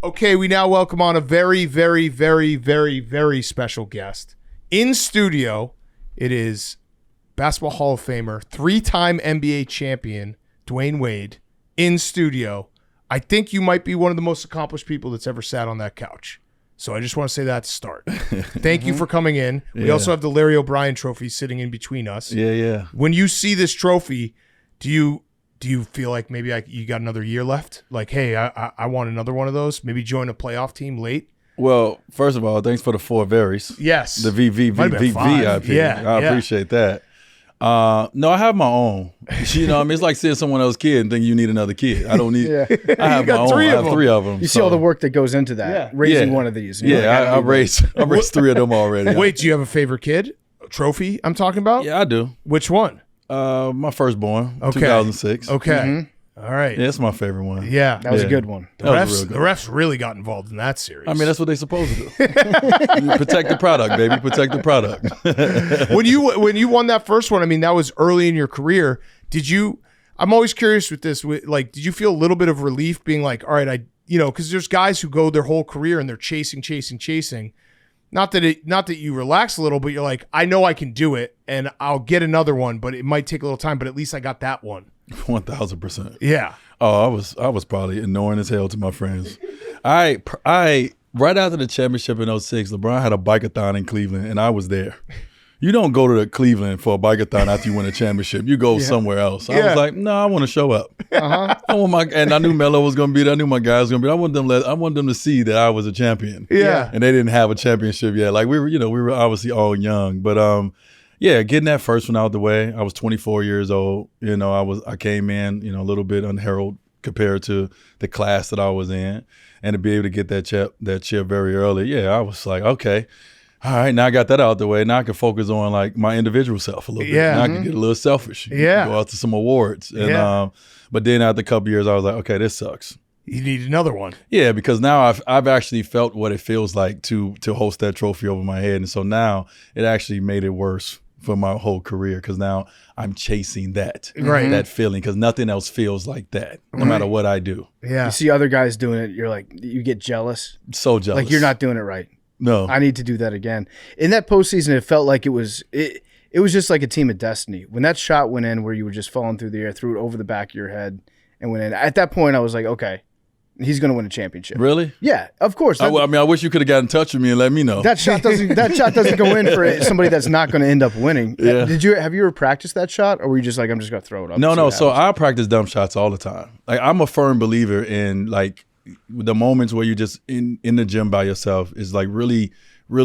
Okay, we now welcome on a very, very, very, very, very special guest. In studio, it is Basketball Hall of Famer, 3-time NBA champion, Dwyane Wade, in studio. I think you might be one of the most accomplished people that's ever sat on that couch. So I just want to say that to start. Thank you for coming in. We also have the Larry O'Brien trophy sitting in between us. Yeah. When you see this trophy, do you feel like maybe you got another year left? Like, hey, I want another one of those. Maybe join a playoff team late. Well, first of all, thanks for the 4 varies. Yes. The VIP. Yeah, I appreciate that. No, I have my own. You know, I mean, it's like seeing someone else's kid and thinking you need another kid. I don't need. I have my own. I have 3 of them. You see all the work that goes into that. Raising one of these. Yeah, I raised 3 of them already. Wait, do you have a favorite kid? A trophy I'm talking about? Yeah, I do. Which one? My firstborn, okay. 2006. Okay. Mm-hmm. All right. Yeah, it's my favorite one. Yeah. That was a good one. The refs really got involved in that series. I mean, that's what they're supposed to do. Protect the product, baby. Protect the product. When you won that first one, I mean, that was early in your career. I'm always curious with this, like, did you feel a little bit of relief being like, all right, because there's guys who go their whole career and they're chasing. Not that you relax a little, but you're like, I know I can do it and I'll get another one, but it might take a little time, but at least I got that one. 1000%. Yeah. Oh, I was probably annoying as hell to my friends. I right after the championship in 06, LeBron had a bike-a-thon in Cleveland and I was there. You don't go to Cleveland for a bike-a-thon after you win a championship. You go somewhere else. I was like, no, I want to show up. And I knew Melo was going to be there. I knew my guys was going to be there. I want them to see that I was a champion. Yeah. And they didn't have a championship yet. Like we were obviously all young. But getting that first one out the way. I was 24 years old. I came in, a little bit unheralded compared to the class that I was in. And to be able to get that chip very early, I was like, okay. All right, now I got that out the way. Now I can focus on like my individual self a little bit. Now I can get a little selfish. Yeah. Go out to some awards. And but then after a couple years, I was like, okay, this sucks. You need another one. Yeah, because now I've actually felt what it feels like to host that trophy over my head. And so now it actually made it worse for my whole career because now I'm chasing that feeling because nothing else feels like that, no matter what I do. Yeah. You see other guys doing it, you're like, you get jealous. So jealous. Like you're not doing it right. No. I need to do that again. In that postseason, it felt like it was just like a team of destiny. When that shot went in where you were just falling through the air, threw it over the back of your head and went in. At that point, I was like, okay, he's going to win a championship. Really? Yeah, of course. I wish you could have got in touch with me and let me know. That shot doesn't go in for somebody that's not going to end up winning. Yeah. Have you ever practiced that shot, or were you just like, I'm just going to throw it up? No. So I practice dumb shots all the time. Like I'm a firm believer in like the moments where you're just in the gym by yourself is like really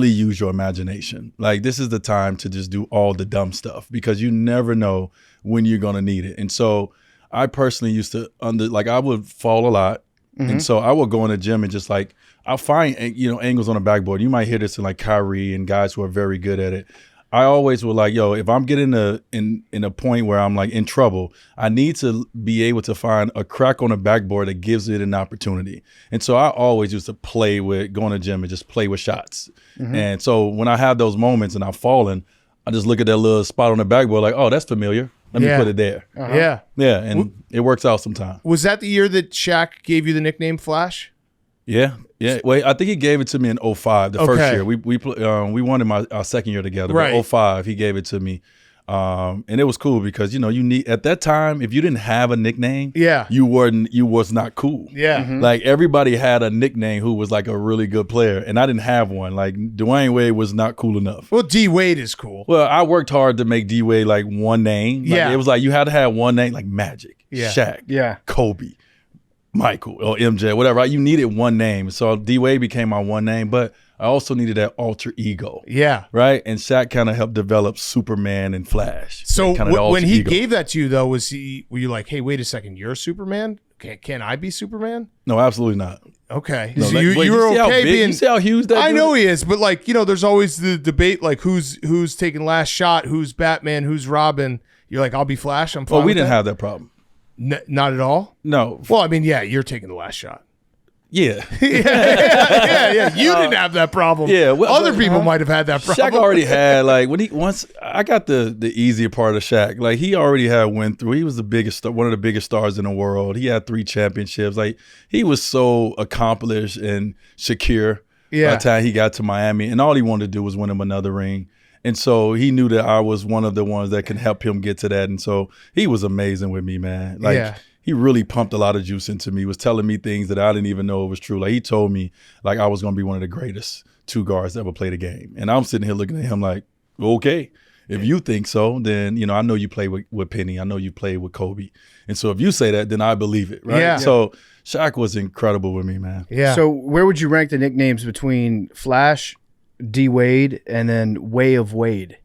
use your imagination. Like this is the time to just do all the dumb stuff because you never know when you're going to need it. And so I personally used to I would fall a lot. Mm-hmm. And so I would go in the gym and just like, I'll find, angles on the backboard. You might hear this in like Kyrie and guys who are very good at it. I always would like, if I'm getting in a point where I'm like in trouble, I need to be able to find a crack on the backboard that gives it an opportunity. And so I always used to go in the gym and just play with shots. Mm-hmm. And so when I have those moments and I've fallen, I just look at that little spot on the backboard like, oh, that's familiar. Let me put it there. Uh-huh. Yeah, and it works out sometimes. Was that the year that Shaq gave you the nickname Flash? Yeah. Wait, I think he gave it to me in 05, the first year. We won in our second year together. Right. But 05, he gave it to me. And it was cool because, you need at that time, if you didn't have a nickname, you was not cool. Yeah. Mm-hmm. Like everybody had a nickname who was like a really good player. And I didn't have one. Like Dwyane Wade was not cool enough. Well, D Wade is cool. Well, I worked hard to make D Wade like one name. Like, it was like you had to have one name like Magic, Shaq, Kobe, Michael or MJ, whatever. Right? You needed one name. So D Wade became my one name, but I also needed that alter ego. Yeah. Right? And Shaq kind of helped develop Superman and Flash. So when he gave that to you though, were you like, hey, wait a second, you're Superman? Can I be Superman? No, absolutely not. Okay. No, so you were okay being. You see how huge that I dude know he is, but like, there's always the debate like who's taking last shot, who's Batman, who's Robin. You're like, I'll be Flash. I'm fine. Well, we with didn't that. have that problem. Not at all? No. Well, I mean, you're taking the last shot. Yeah. yeah. You didn't have that problem. Yeah, well, other but, people might have had that problem. Shaq already had like once I got the easier part of Shaq. Like he already had went through. He was one of the biggest stars in the world. He had 3 championships. Like he was so accomplished and secure by the time he got to Miami, and all he wanted to do was win him another ring. And so he knew that I was one of the ones that can help him get to that. And so he was amazing with me, man. Like he really pumped a lot of juice into me. He was telling me things that I didn't even know was true. Like he told me like I was going to be one of the greatest 2 guards that ever played a game. And I'm sitting here looking at him like, okay, if you think so, then, I know you play with Penny. I know you played with Kobe. And so if you say that, then I believe it, right? Yeah. So Shaq was incredible with me, man. Yeah. So where would you rank the nicknames between Flash, D Wade, and then Way of Wade?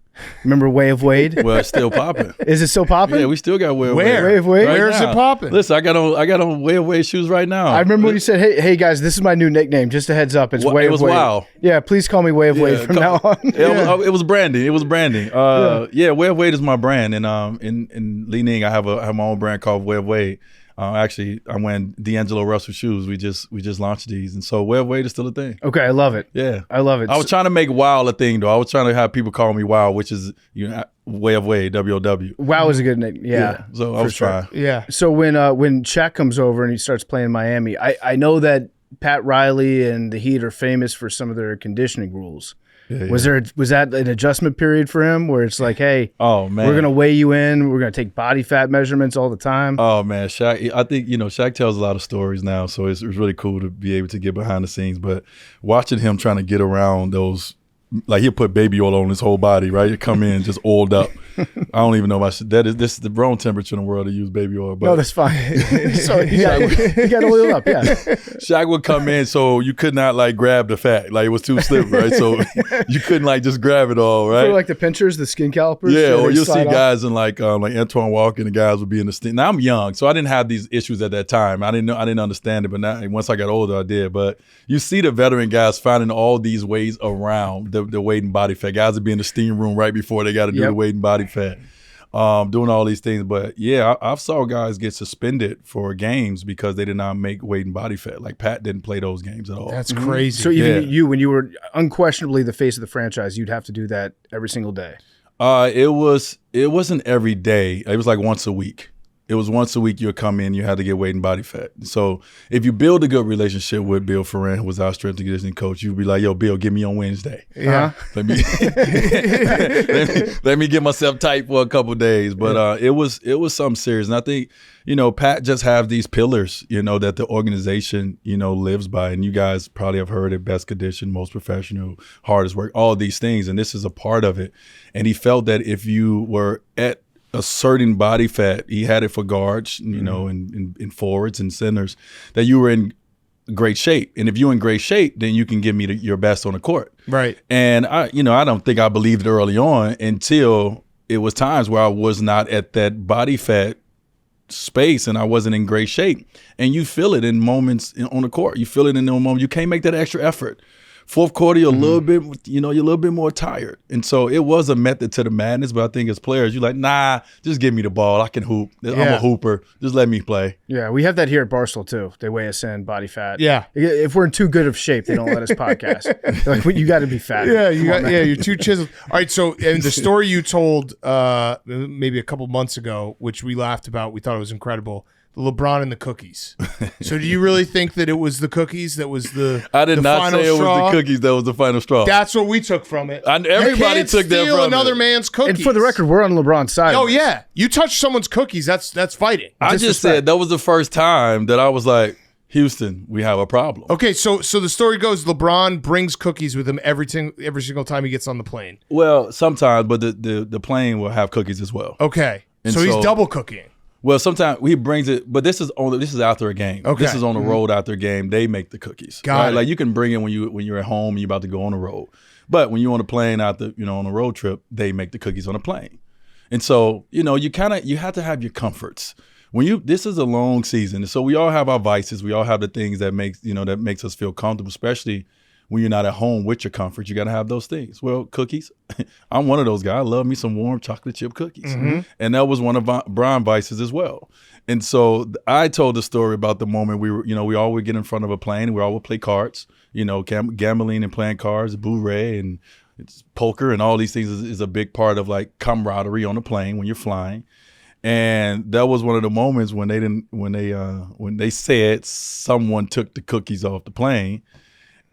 Remember Way of Wade? Well, it's still popping. Is it still popping? Yeah, we still got Way of Wade. Way of Wade? Right Where's now. it popping? Listen, I got on Way of Wade shoes right now. I remember when you said, hey guys, this is my new nickname. Just a heads up. It's Way it of was Wade. Wow. Yeah, please call me Way of Wade from now on. It was branding. It was branding. Way of Wade is my brand. And in Li Ning, I have my own brand called Way of Wade. Actually, I'm wearing D'Angelo Russell shoes. We just launched these, and so Way of Wade is still a thing. Okay, I love it. Yeah, I love it. I was trying to make Wow a thing, though. I was trying to have people call me Wow, which is Way of Wade, WOW. Wow is a good name. Yeah. So I was trying. Yeah. So when Shaq comes over and he starts playing in Miami, I know that Pat Riley and the Heat are famous for some of their conditioning rules. Yeah. Was that an adjustment period for him where it's like, hey, oh man, we're gonna weigh you in, we're gonna take body fat measurements all the time? Oh man, Shaq. I think Shaq tells a lot of stories now, so it's really cool to be able to get behind the scenes. But watching him trying to get around those, like he'll put baby oil on his whole body, right? He'll come in just oiled up. I don't even know if this is the wrong temperature in the world to use baby oil. But no, that's fine. So he got oiled up, yeah. Shaq would come in, so you could not like grab the fat, like it was too slippery, right? So you couldn't like just grab it all, right? For like the pinchers, the skin calipers. Yeah, or you'll see slide off. guys in like Antoine Walker, and the guys would be in the steam. Now I'm young, so I didn't have these issues at that time. I didn't understand it, but now once I got older, I did. But you see the veteran guys finding all these ways around the weight and body fat. Guys would be in the steam room right before they got to do the weight and body fat. Doing all these things. But yeah, I've saw guys get suspended for games because they did not make weight and body fat. Like Pat didn't play those games at all. That's crazy. So even you, when you were unquestionably the face of the franchise, you'd have to do that every single day. It wasn't every day. It was like once a week. It was once a week you'd come in, you had to get weight and body fat. So if you build a good relationship with Bill Ferrin, who was our strength and conditioning coach, you'd be like, yo, Bill, get me on Wednesday. Yeah. Let me get myself tight for a couple of days. But it was something serious. And I think, Pat just have these pillars, that the organization, lives by. And you guys probably have heard it: best condition, most professional, hardest work, all these things. And this is a part of it. And he felt that if you were at a certain body fat, he had it for guards, in forwards and centers, that you were in great shape. And if you're in great shape, then you can give me your best on the court. Right. And I don't think I believed it early on until it was times where I was not at that body fat space and I wasn't in great shape. And you feel it in moments on the court. You feel it in the moment. You can't make that extra effort. Fourth quarter, you're a little bit, you're a little bit more tired. And so it was a method to the madness, but I think as players, you're like, nah, just give me the ball. I can hoop. I'm a hooper. Just let me play. Yeah, we have that here at Barstool too. They weigh us in, body fat. Yeah. If we're in too good of shape, they don't let us podcast. They're like, you got to be fat. Yeah, you're too chiseled. All right, so and the story you told maybe a couple months ago, which we laughed about, we thought it was incredible. LeBron and the cookies. So do you really think that it was the cookies that was I did not say it straw? was the cookies that was the final straw. That's what we took from it. Everybody took that steal from another it. man's cookies. And for the record, we're on LeBron's side. Oh yeah, you touch someone's cookies, that's fighting. I just said that was the first time that I was like, Houston, we have a problem. Okay, so the story goes, LeBron brings cookies with him every single time he gets on the plane. Well, sometimes, but the plane will have cookies as well. Okay, And so he's double cooking. Well, sometimes he brings it, but this is after a game. Okay. This is on the road after a game. They make the cookies. Got it. Like you can bring it when you're at home and you're about to go on the road. But when you're on a plane on a road trip, they make the cookies on a plane. And so, you have to have your comforts. This is a long season. So we all have our vices. We all have the things that makes us feel comfortable, especially when you're not at home with your comfort, you got to have those things. Well, cookies, I'm one of those guys. I love me some warm chocolate chip cookies. And that was one of Brian's vices as well. And so I told the story about the moment we all would get in front of a plane. We all would play cards, gambling and playing cards, bourrée and it's poker and all these things is a big part of like camaraderie on a plane when you're flying. And that was one of the moments when they said someone took the cookies off the plane.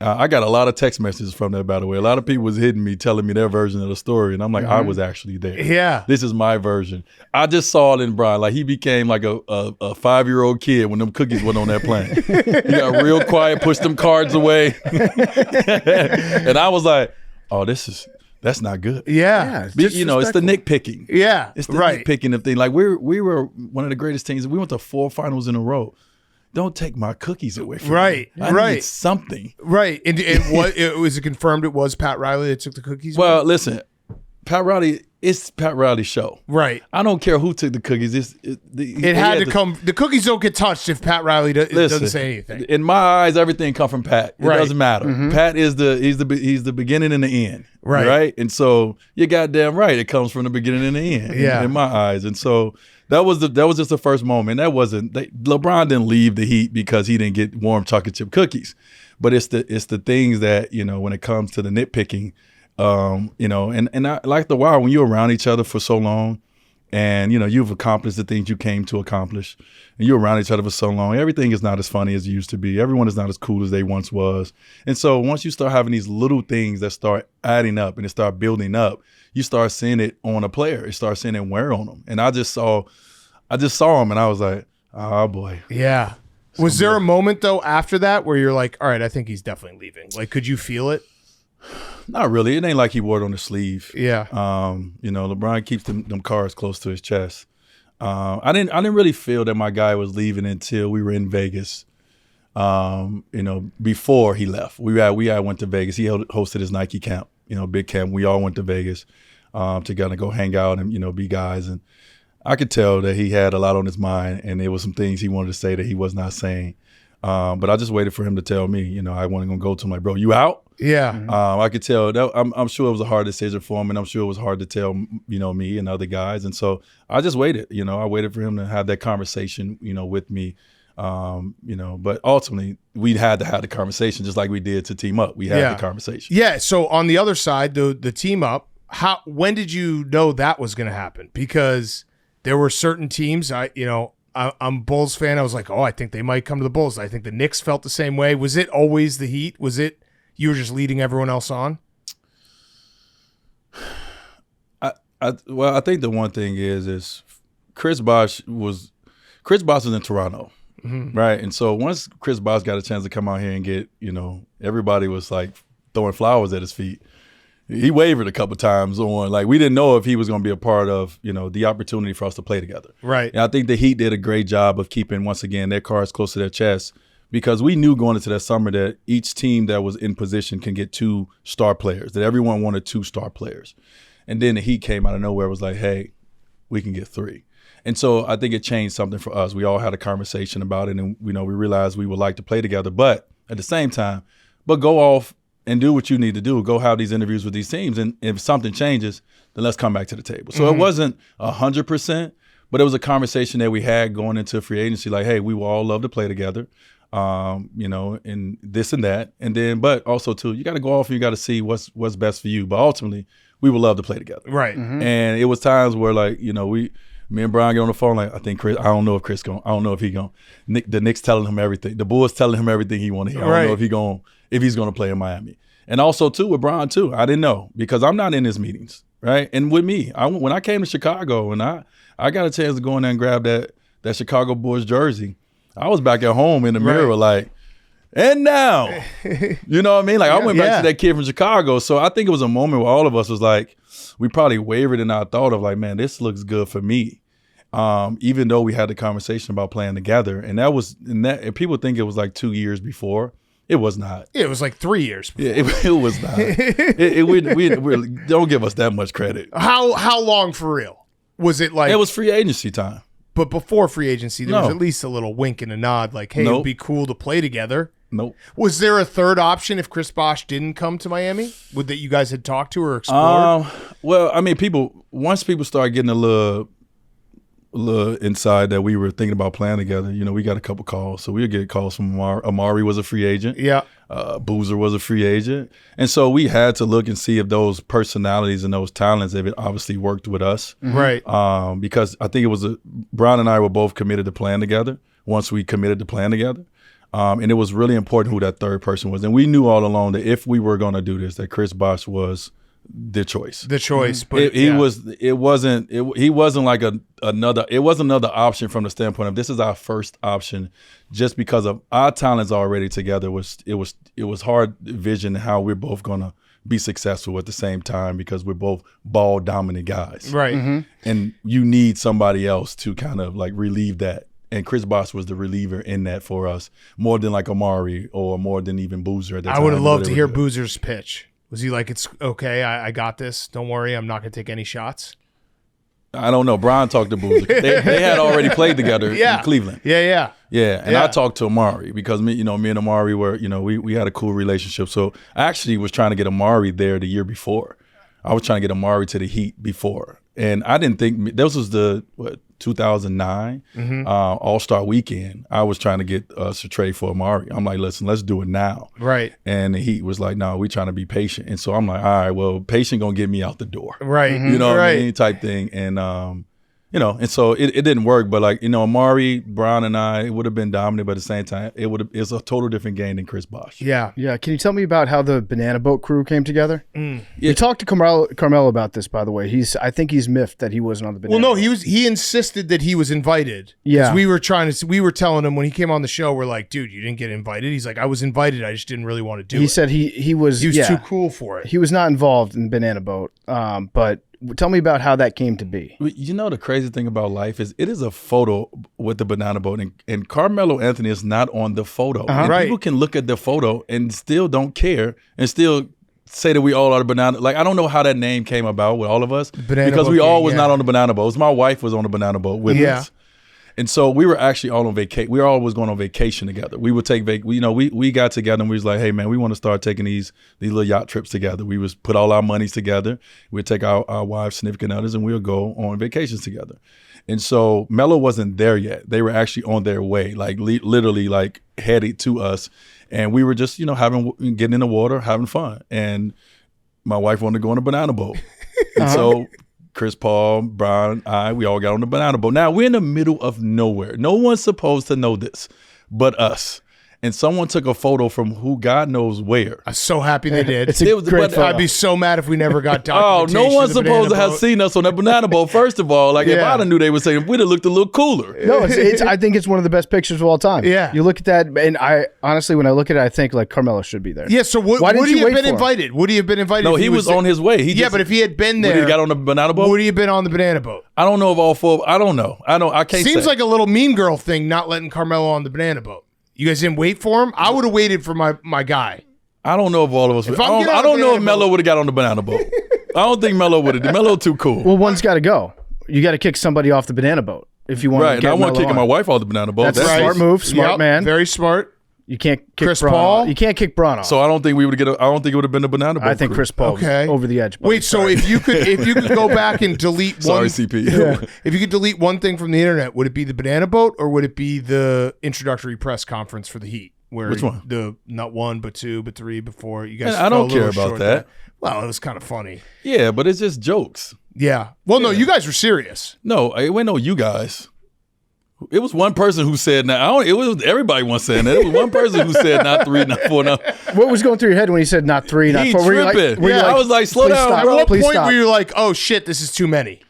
I got a lot of text messages from that, by the way. A lot of people was hitting me, telling me their version of the story, and I'm like, I was actually there. Yeah, this is my version. I just saw it in Brian. Like he became like a 5-year-old kid when them cookies went on that plane. He got real quiet, pushed them cards away, and I was like, oh, that's not good. Yeah. It's the nitpicking. Yeah. It's the nitpicking of things. Like we were one of the greatest teams. We went to 4 finals in a row. Don't take my cookies away from me. I need something. Right. And was it confirmed it was Pat Riley that took the cookies away? Well, listen, Pat Riley, it's Pat Riley's show. Right. I don't care who took the cookies. It had to come. The cookies don't get touched if Pat Riley doesn't say anything. In my eyes, everything come from Pat. It doesn't matter. Pat is he's the beginning and the end. Right. And so you're goddamn right. It comes from the beginning and the end. Yeah. In my eyes. And so that was just the first moment. That wasn't LeBron didn't leave the Heat because he didn't get warm chocolate chip cookies. But it's the things that, when it comes to the nitpicking, and I like the while when you're around each other for so long and, you've accomplished the things you came to accomplish and you're around each other for so long, everything is not as funny as it used to be. Everyone is not as cool as they once was. And so once you start having these little things that start adding up and it start building up, you start seeing it on a player. You start seeing it wear on them. And I just saw him and I was like, oh boy. Yeah. Was there a moment though after that where you're like, all right, I think he's definitely leaving? Like, could you feel it? Not really. It ain't like he wore it on the sleeve. Yeah. LeBron keeps them cards close to his chest. I didn't really feel that my guy was leaving until we were in Vegas. Before he left, we went to Vegas. He hosted his Nike camp, big camp. We all went to Vegas to kind of go hang out and be guys. And I could tell that he had a lot on his mind, and there was some things he wanted to say that he was not saying. But I just waited for him to tell me. I wasn't gonna go to him like, bro, you out? Yeah. I could tell that I'm sure it was a hard decision for him, and I'm sure it was hard to tell me and other guys. And so I just waited. I waited for him to have that conversation with me. But ultimately we had to have the conversation just like we did to team up. We had the conversation. Yeah. So on the other side, the team up. When did you know that was going to happen? Because there were certain teams. I'm a Bulls fan. I was like, oh, I think they might come to the Bulls. I think the Knicks felt the same way. Was it always the Heat? Was it you were just leading everyone else on? I think the one thing is Chris Bosh was in Toronto, right? And so once Chris Bosh got a chance to come out here and get, everybody was like throwing flowers at his feet. He wavered a couple times on, like, we didn't know if he was going to be a part of, the opportunity for us to play together. Right. And I think the Heat did a great job of keeping, once again, their cards close to their chest because we knew going into that summer that each team that was in position can get 2 star players, that everyone wanted 2 star players. And then the Heat came out of nowhere, was like, hey, we can get 3. And so I think it changed something for us. We all had a conversation about it, and we realized we would like to play together, but at the same time, go off and do what you need to do. Go have these interviews with these teams, and if something changes, then let's come back to the table. So it wasn't 100%, but it was a conversation that we had going into free agency, like, hey, we will all love to play together, and this and that. And then, but also too, you got to go off and you got to see what's best for you. But ultimately, we would love to play together. Right. And it was times where, like, me and Brian get on the phone, like, I think Chris, I don't know if he going. The Knicks telling him everything. The Bulls telling him everything he want to hear. I don't know if he's going to play in Miami. And also too with Brian too, I didn't know because I'm not in his meetings, right? And with me, when I came to Chicago and I got a chance to go in there and grab that Chicago Bulls jersey, I was back at home in the mirror like, and now, you know what I mean? Like I went back to that kid from Chicago. So I think it was a moment where all of us was like, we probably wavered in our thought of like, man, this looks good for me. Even though we had the conversation about playing together, and and people think it was like 2 years before. It was not. It was like 3 years before. Yeah, it was not. we don't give us that much credit. How long for real? Was it like? It was free agency time. But before free agency, there was at least a little wink and a nod, like, hey, it'd be cool to play together. Nope. Was there a third option if Chris Bosh didn't come to Miami? Would that you guys had talked to or explored? Well, I mean, once people start getting a little inside that we were thinking about playing together, we got a couple calls. So we would get calls from Amari was a free agent. Yeah. Boozer was a free agent. And so we had to look and see if those personalities and those talents, if it obviously worked with us. Right. Because I think it was Brown and I were both committed to playing together once we committed to playing together. And it was really important who that third person was. And we knew all along that if we were going to do this, that Chris Bosh was the choice. But he wasn't like another option from the standpoint of this is our first option, just because of our talents already together. It was hard vision how we're both going to be successful at the same time, because we're both ball dominant guys. Right. Mm-hmm. And you need somebody else to kind of like relieve that. And Chris Bosh was the reliever in that for us, more than like Amari or more than even Boozer at that time. I would have loved to hear Boozer's pitch. Was he like, it's okay, I got this. Don't worry, I'm not going to take any shots? I don't know. Brian talked to Boozer. They had already played together in Cleveland. Yeah. And I talked to Amari because me and Amari were, we had a cool relationship. So I actually was trying to get Amari there the year before. I was trying to get Amari to the Heat before. And I didn't think, this was the, 2009 All-Star Weekend. I was trying to get us a trade for Amari. I'm like, listen, let's do it now. Right. And the Heat was like, no, we trying to be patient. And so I'm like, all right, well, patient gonna get me out the door. Right. You know what I mean? Type thing. And and so it didn't work, but like, Amari, Brown, and I, it would have been dominant, but at the same time, it's a total different game than Chris Bosh. Yeah. Can you tell me about how the Banana Boat crew came together? You talked to Carmelo about this, by the way. I think he's miffed that he wasn't on the Banana Boat. He insisted that he was invited. Yeah. We were telling him when he came on the show, we're like, dude, you didn't get invited. He's like, I was invited, I just didn't really want to do it. He said he was too cool for it. He was not involved in the Banana Boat. But tell me about how that came to be. The crazy thing about life is it is a photo with the Banana Boat, and Carmelo Anthony is not on the photo. And people can look at the photo and still don't care and still say that we all are the Banana. Like, I don't know how that name came about with all of us, because we all was not on the Banana Boats. My wife was on the Banana Boat with us. And so we were actually all on vacation. We were always going on vacation together. We would take we got together and we was like, hey man, we want to start taking these little yacht trips together. We was put all our monies together. We'd take our wives, significant others, and we'll go on vacations together. And so Melo wasn't there yet. They were actually on their way, like literally like headed to us. And we were just, getting in the water, having fun. And my wife wanted to go on a Banana Boat. And so Chris Paul, Brian, we all got on the Banana Boat. Now, we're in the middle of nowhere. No one's supposed to know this but us. And someone took a photo from who God knows where. I'm so happy they did. It's a great photo. I'd be so mad if we never got documentation. No one's supposed to have seen us on that Banana Boat, first of all. Like, if I'd have knew they were saying, we'd have looked a little cooler. No, I think it's one of the best pictures of all time. Yeah. You look at that, and I honestly, when I look at it, I think, like, Carmelo should be there. Yeah, so would he have been invited? Would he have been invited? No, he was on his way. But if he had been there. Would he got on the Banana Boat? Would he have been on the Banana Boat? I don't know if all four. I don't know. I can't say. Seems like a little Mean Girl thing, not letting Carmelo on the Banana Boat. You guys didn't wait for him? I would have waited for my guy. I don't know if all of us. I don't know if Melo would have got on the Banana Boat. I don't think Melo would have. Melo too cool. Well, one's got to go. You got to kick somebody off the Banana Boat if you want to get Right, I want kicking my wife off the Banana Boat. That's a smart move, smart man. Very smart. You can't kick Chris Braun Paul? off. You can't kick Braun off. So I don't think we would get. I don't think it would have been the Banana Boat. I think Chris Paul was over the edge. Wait, so if you could go back and delete Sorry, CP. If you could delete one thing from the internet, would it be the Banana Boat or would it be the introductory press conference for the Heat? Where Which one? The not one, but two, but three, but four. You guys. I don't care about that. Well, it was kind of funny. Yeah, but it's just jokes. Yeah. Well, no, you guys were serious. No, it wasn't no you guys. It was one person who said it was everybody once saying that. It was one person who said not 3, not 4, not. What was going through your head when he said not 3, not 4? Tripping. I was like, slow down, stop. bro. At what point were you like, oh shit, this is too many?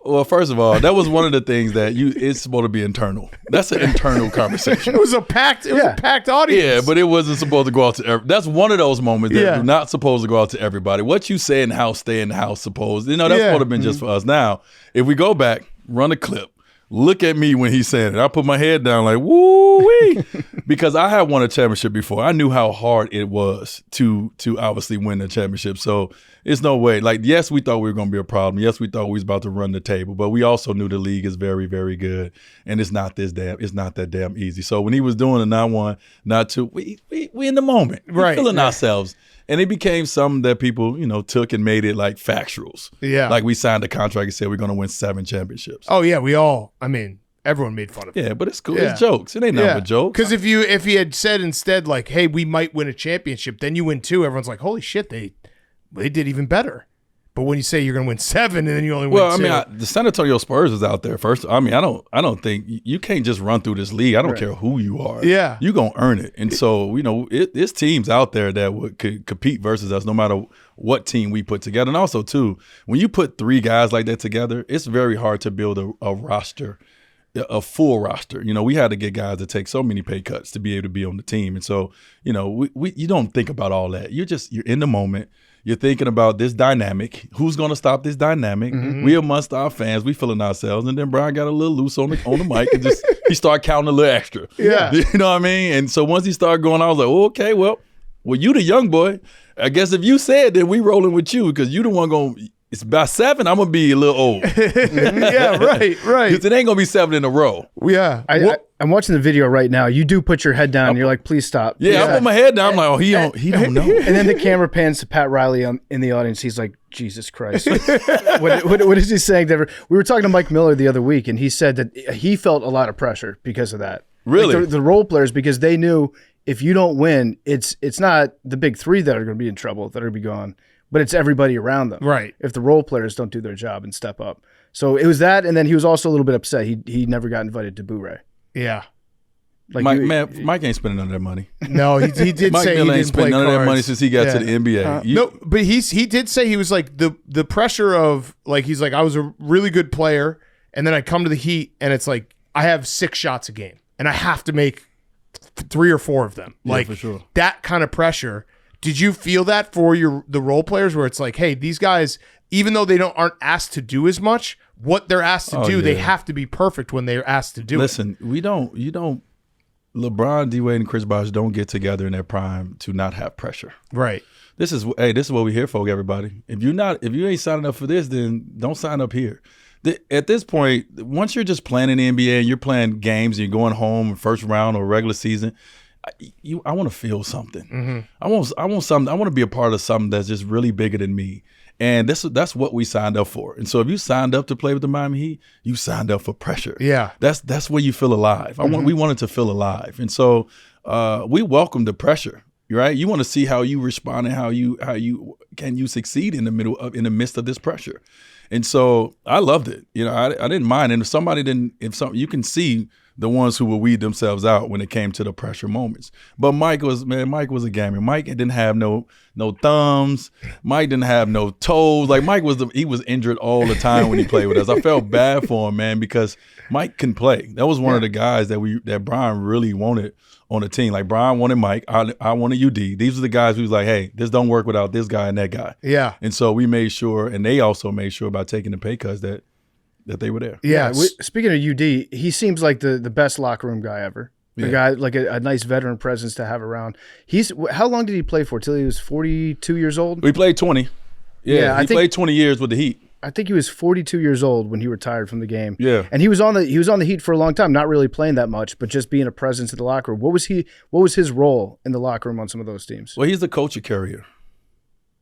Well, first of all, that was one of the things that it's supposed to be internal. That's an internal conversation. It was a packed audience. Yeah, but it wasn't supposed to go out to everybody. That's one of those moments that are not supposed to go out to everybody. What you say in the house, stay in the house, supposed. That's supposed to have been just for us. Now, if we go back, run a clip. look at me when he's saying it. I put my head down like, woo-wee, because I had won a championship before. I knew how hard it was to obviously win the championship. So it's no way. Like, yes, we thought we were going to be a problem. Yes, we thought we was about to run the table, but we also knew the league is very, very good, and it's not that damn easy. So when he was doing a not one, not two, we in the moment, right? Feeling ourselves. And it became something that people, took and made it like factuals. Yeah. Like we signed a contract and said we're going to win 7 championships. Oh, yeah. Everyone made fun of it. Yeah, but it's cool. Yeah. It's jokes. It ain't nothing but jokes. Because if he had said instead, like, hey, we might win a championship, then you win 2, everyone's like, holy shit, they did even better. But when you say you're going to win 7 and then you only win 2. The San Antonio Spurs is out there first. I don't think you can't just run through this league. I don't care who you are. Yeah. You're going to earn it. And so, there's teams out there that could compete versus us no matter what team we put together. And also, too, when you put 3 guys like that together, it's very hard to build a roster, a full roster. We had to get guys to take so many pay cuts to be able to be on the team. And so, you don't think about all that. You're in the moment. You're thinking about this dynamic. Who's going to stop this dynamic? Mm-hmm. We amongst our fans, we feeling ourselves. And then Brian got a little loose on the mic and he started counting a little extra. Yeah. You know what I mean? And so once he started going, I was like, oh, okay, well, you the young boy. I guess if you said that, we rolling with you because you the one going. It's about 7. I'm gonna be a little old. Yeah, right. Because it ain't gonna be 7 in a row. Yeah, I'm watching the video right now. You do put your head down. And you're like, please stop. Yeah, I put my head down. I'm like, he don't know. And then the camera pans to Pat Riley in the audience. He's like, Jesus Christ. What is he saying? We were talking to Mike Miller the other week, and he said that he felt a lot of pressure because of that. Really, like the role players, because they knew if you don't win, it's not the big 3 that are going to be in trouble, that are going to be gone. But it's everybody around them. Right. If the role players don't do their job and step up. So it was that, and then he was also a little bit upset. He never got invited to Boo Ray. Yeah. Like Mike ain't spending none of that money. No, he did Mike say Miller he ain't didn't play spending none cards. of that money since he got to the NBA. No, but he did say he was like the pressure of like he's like I was a really good player, and then I come to the Heat and it's like I have 6 shots a game and I have to make 3 or 4 of them. Like for sure. That kind of pressure. Did you feel that for the role players where it's like, hey, these guys, even though they aren't asked to do as much, what they're asked to do, they have to be perfect when they're asked to do it. Listen, LeBron, Dwyane, and Chris Bosh don't get together in their prime to not have pressure. Right. This is what we're here for, everybody. If you ain't signing up for this, then don't sign up here. At this point, once you're just playing in the NBA and you're playing games and you're going home first round or regular season, I want to feel something. Mm-hmm. I want something. I want to be a part of something that's just really bigger than me. And that's what we signed up for. And so if you signed up to play with the Miami Heat, you signed up for pressure. Yeah. That's where you feel alive. We wanted to feel alive. And so we welcome the pressure, right? You want to see how you respond and how you can succeed in the midst of this pressure. And so I loved it. I didn't mind. And if you can see the ones who will weed themselves out when it came to the pressure moments. But Mike was a gamer. Mike didn't have no thumbs. Mike didn't have no toes. Like Mike he was injured all the time when he played with us. I felt bad for him, man, because Mike can play. That was one of the guys that Brian really wanted on the team. Like Brian wanted Mike, I wanted UD. These were the guys who was like, hey, this don't work without this guy and that guy. Yeah. And so we made sure, and they also made sure by taking the pay cuts that they were there. Yeah. Speaking of UD, he seems like the best locker room guy ever. The guy, like a nice veteran presence to have around. How long did he play for? Till he was 42 years old? We played 20. Yeah, he played 20 years with the Heat. I think he was 42 years old when he retired from the game. Yeah. And he was on the Heat for a long time, not really playing that much, but just being a presence in the locker room. What was his role in the locker room on some of those teams? Well, he's the culture carrier.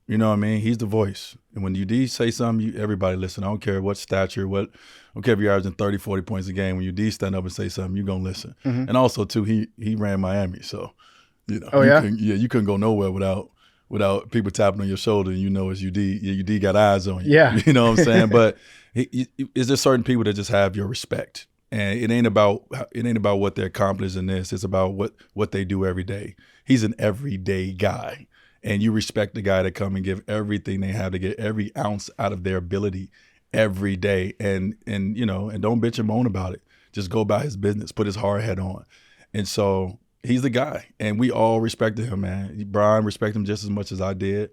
You know what I mean? He's the voice. And when UD say something, everybody listen. I don't care what stature, I don't care if you're averaging 30, 40 points a game. When UD stand up and say something, you're going to listen. Mm-hmm. And also, too, he ran Miami. So, you couldn't go nowhere without people tapping on your shoulder and it's UD. UD got eyes on you. Yeah. You know what I'm saying? But is there certain people that just have your respect? And it ain't about what they accomplish in this. It's about what they do every day. He's an everyday guy. And you respect the guy that come and give everything they have to get every ounce out of their ability every day. And don't bitch and moan about it. Just go about his business, put his hard head on. And so he's the guy. And we all respected him, man. Brian respected him just as much as I did.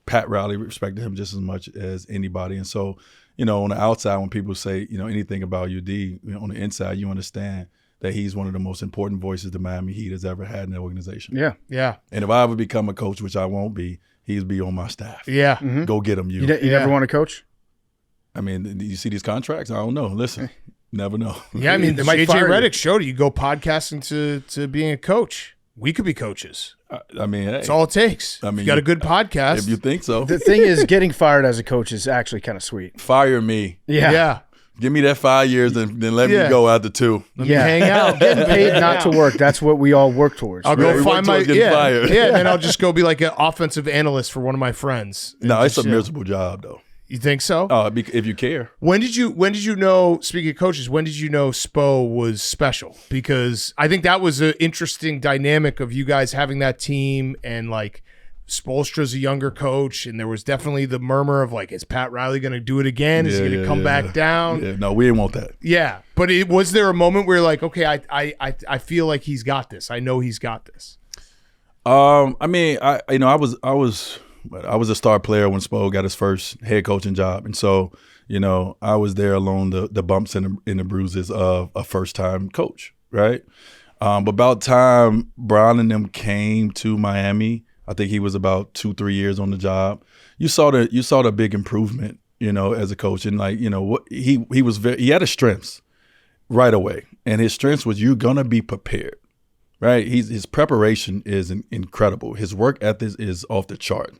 Pat Riley respected him just as much as anybody. And so on the outside, when people say, anything about UD, on the inside, you understand that he's one of the most important voices the Miami Heat has ever had in the organization. Yeah. Yeah. And if I ever become a coach, which I won't be, he's be on my staff. Yeah. Go get him, You never want to coach? I mean, you see these contracts? I don't know. Listen, never know. Yeah, I mean, They might JJ fire you. Redick showed it. You go podcasting to being a coach. We could be coaches. I mean, hey, That's all it takes. I mean, you got a good podcast. if you think so. The thing is, getting fired as a coach is actually kind of sweet. Fire me. yeah. Give me that 5 years, then let Yeah. me go after 2. Let me hang out. Getting paid not to work. That's what we all work towards. I'll Right, go we find work my towards getting fired. yeah, and then I'll just go be like an offensive analyst for one of my friends. And No, it's a just, miserable job, though. You think so? If you care. When did you know? Speaking of coaches, when did you know Spo was special? Because I think that was an interesting dynamic of you guys having that team, and like Spoelstra's a younger coach, and there was definitely the murmur of like, is Pat Riley going to do it again? Is he going to come back down? Yeah, no, we didn't want that. Yeah, but was there a moment where you're like, okay, I feel like he's got this. I know he's got this. I mean, I was a star player when Spo got his first head coaching job, and so I was there along the bumps and the bruises of a first time coach, right? But about time Brown and them came to Miami, I think he was about 2-3 years on the job. You saw the big improvement, as a coach, and like what he had his strengths right away, and his strengths was you're gonna be prepared. Right, his preparation is incredible. His work ethic is off the chart,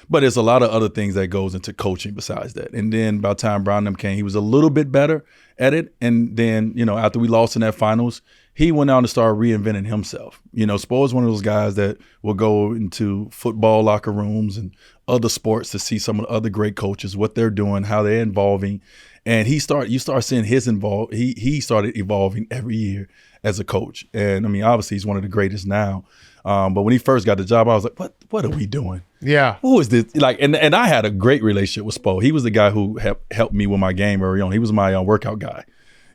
but there's a lot of other things that goes into coaching besides that. And then by the time Brown and them came, he was a little bit better at it. And then after we lost in that finals, he went out and started reinventing himself. Spo is one of those guys that will go into football locker rooms and other sports to see some of the other great coaches, what they're doing, how they're evolving. And you start seeing he started evolving every year as a coach. And I mean, obviously he's one of the greatest now. But when he first got the job, I was like, what are we doing? Yeah. Who is this? Like, and I had a great relationship with Spo. He was the guy who helped me with my game early on. He was my workout guy.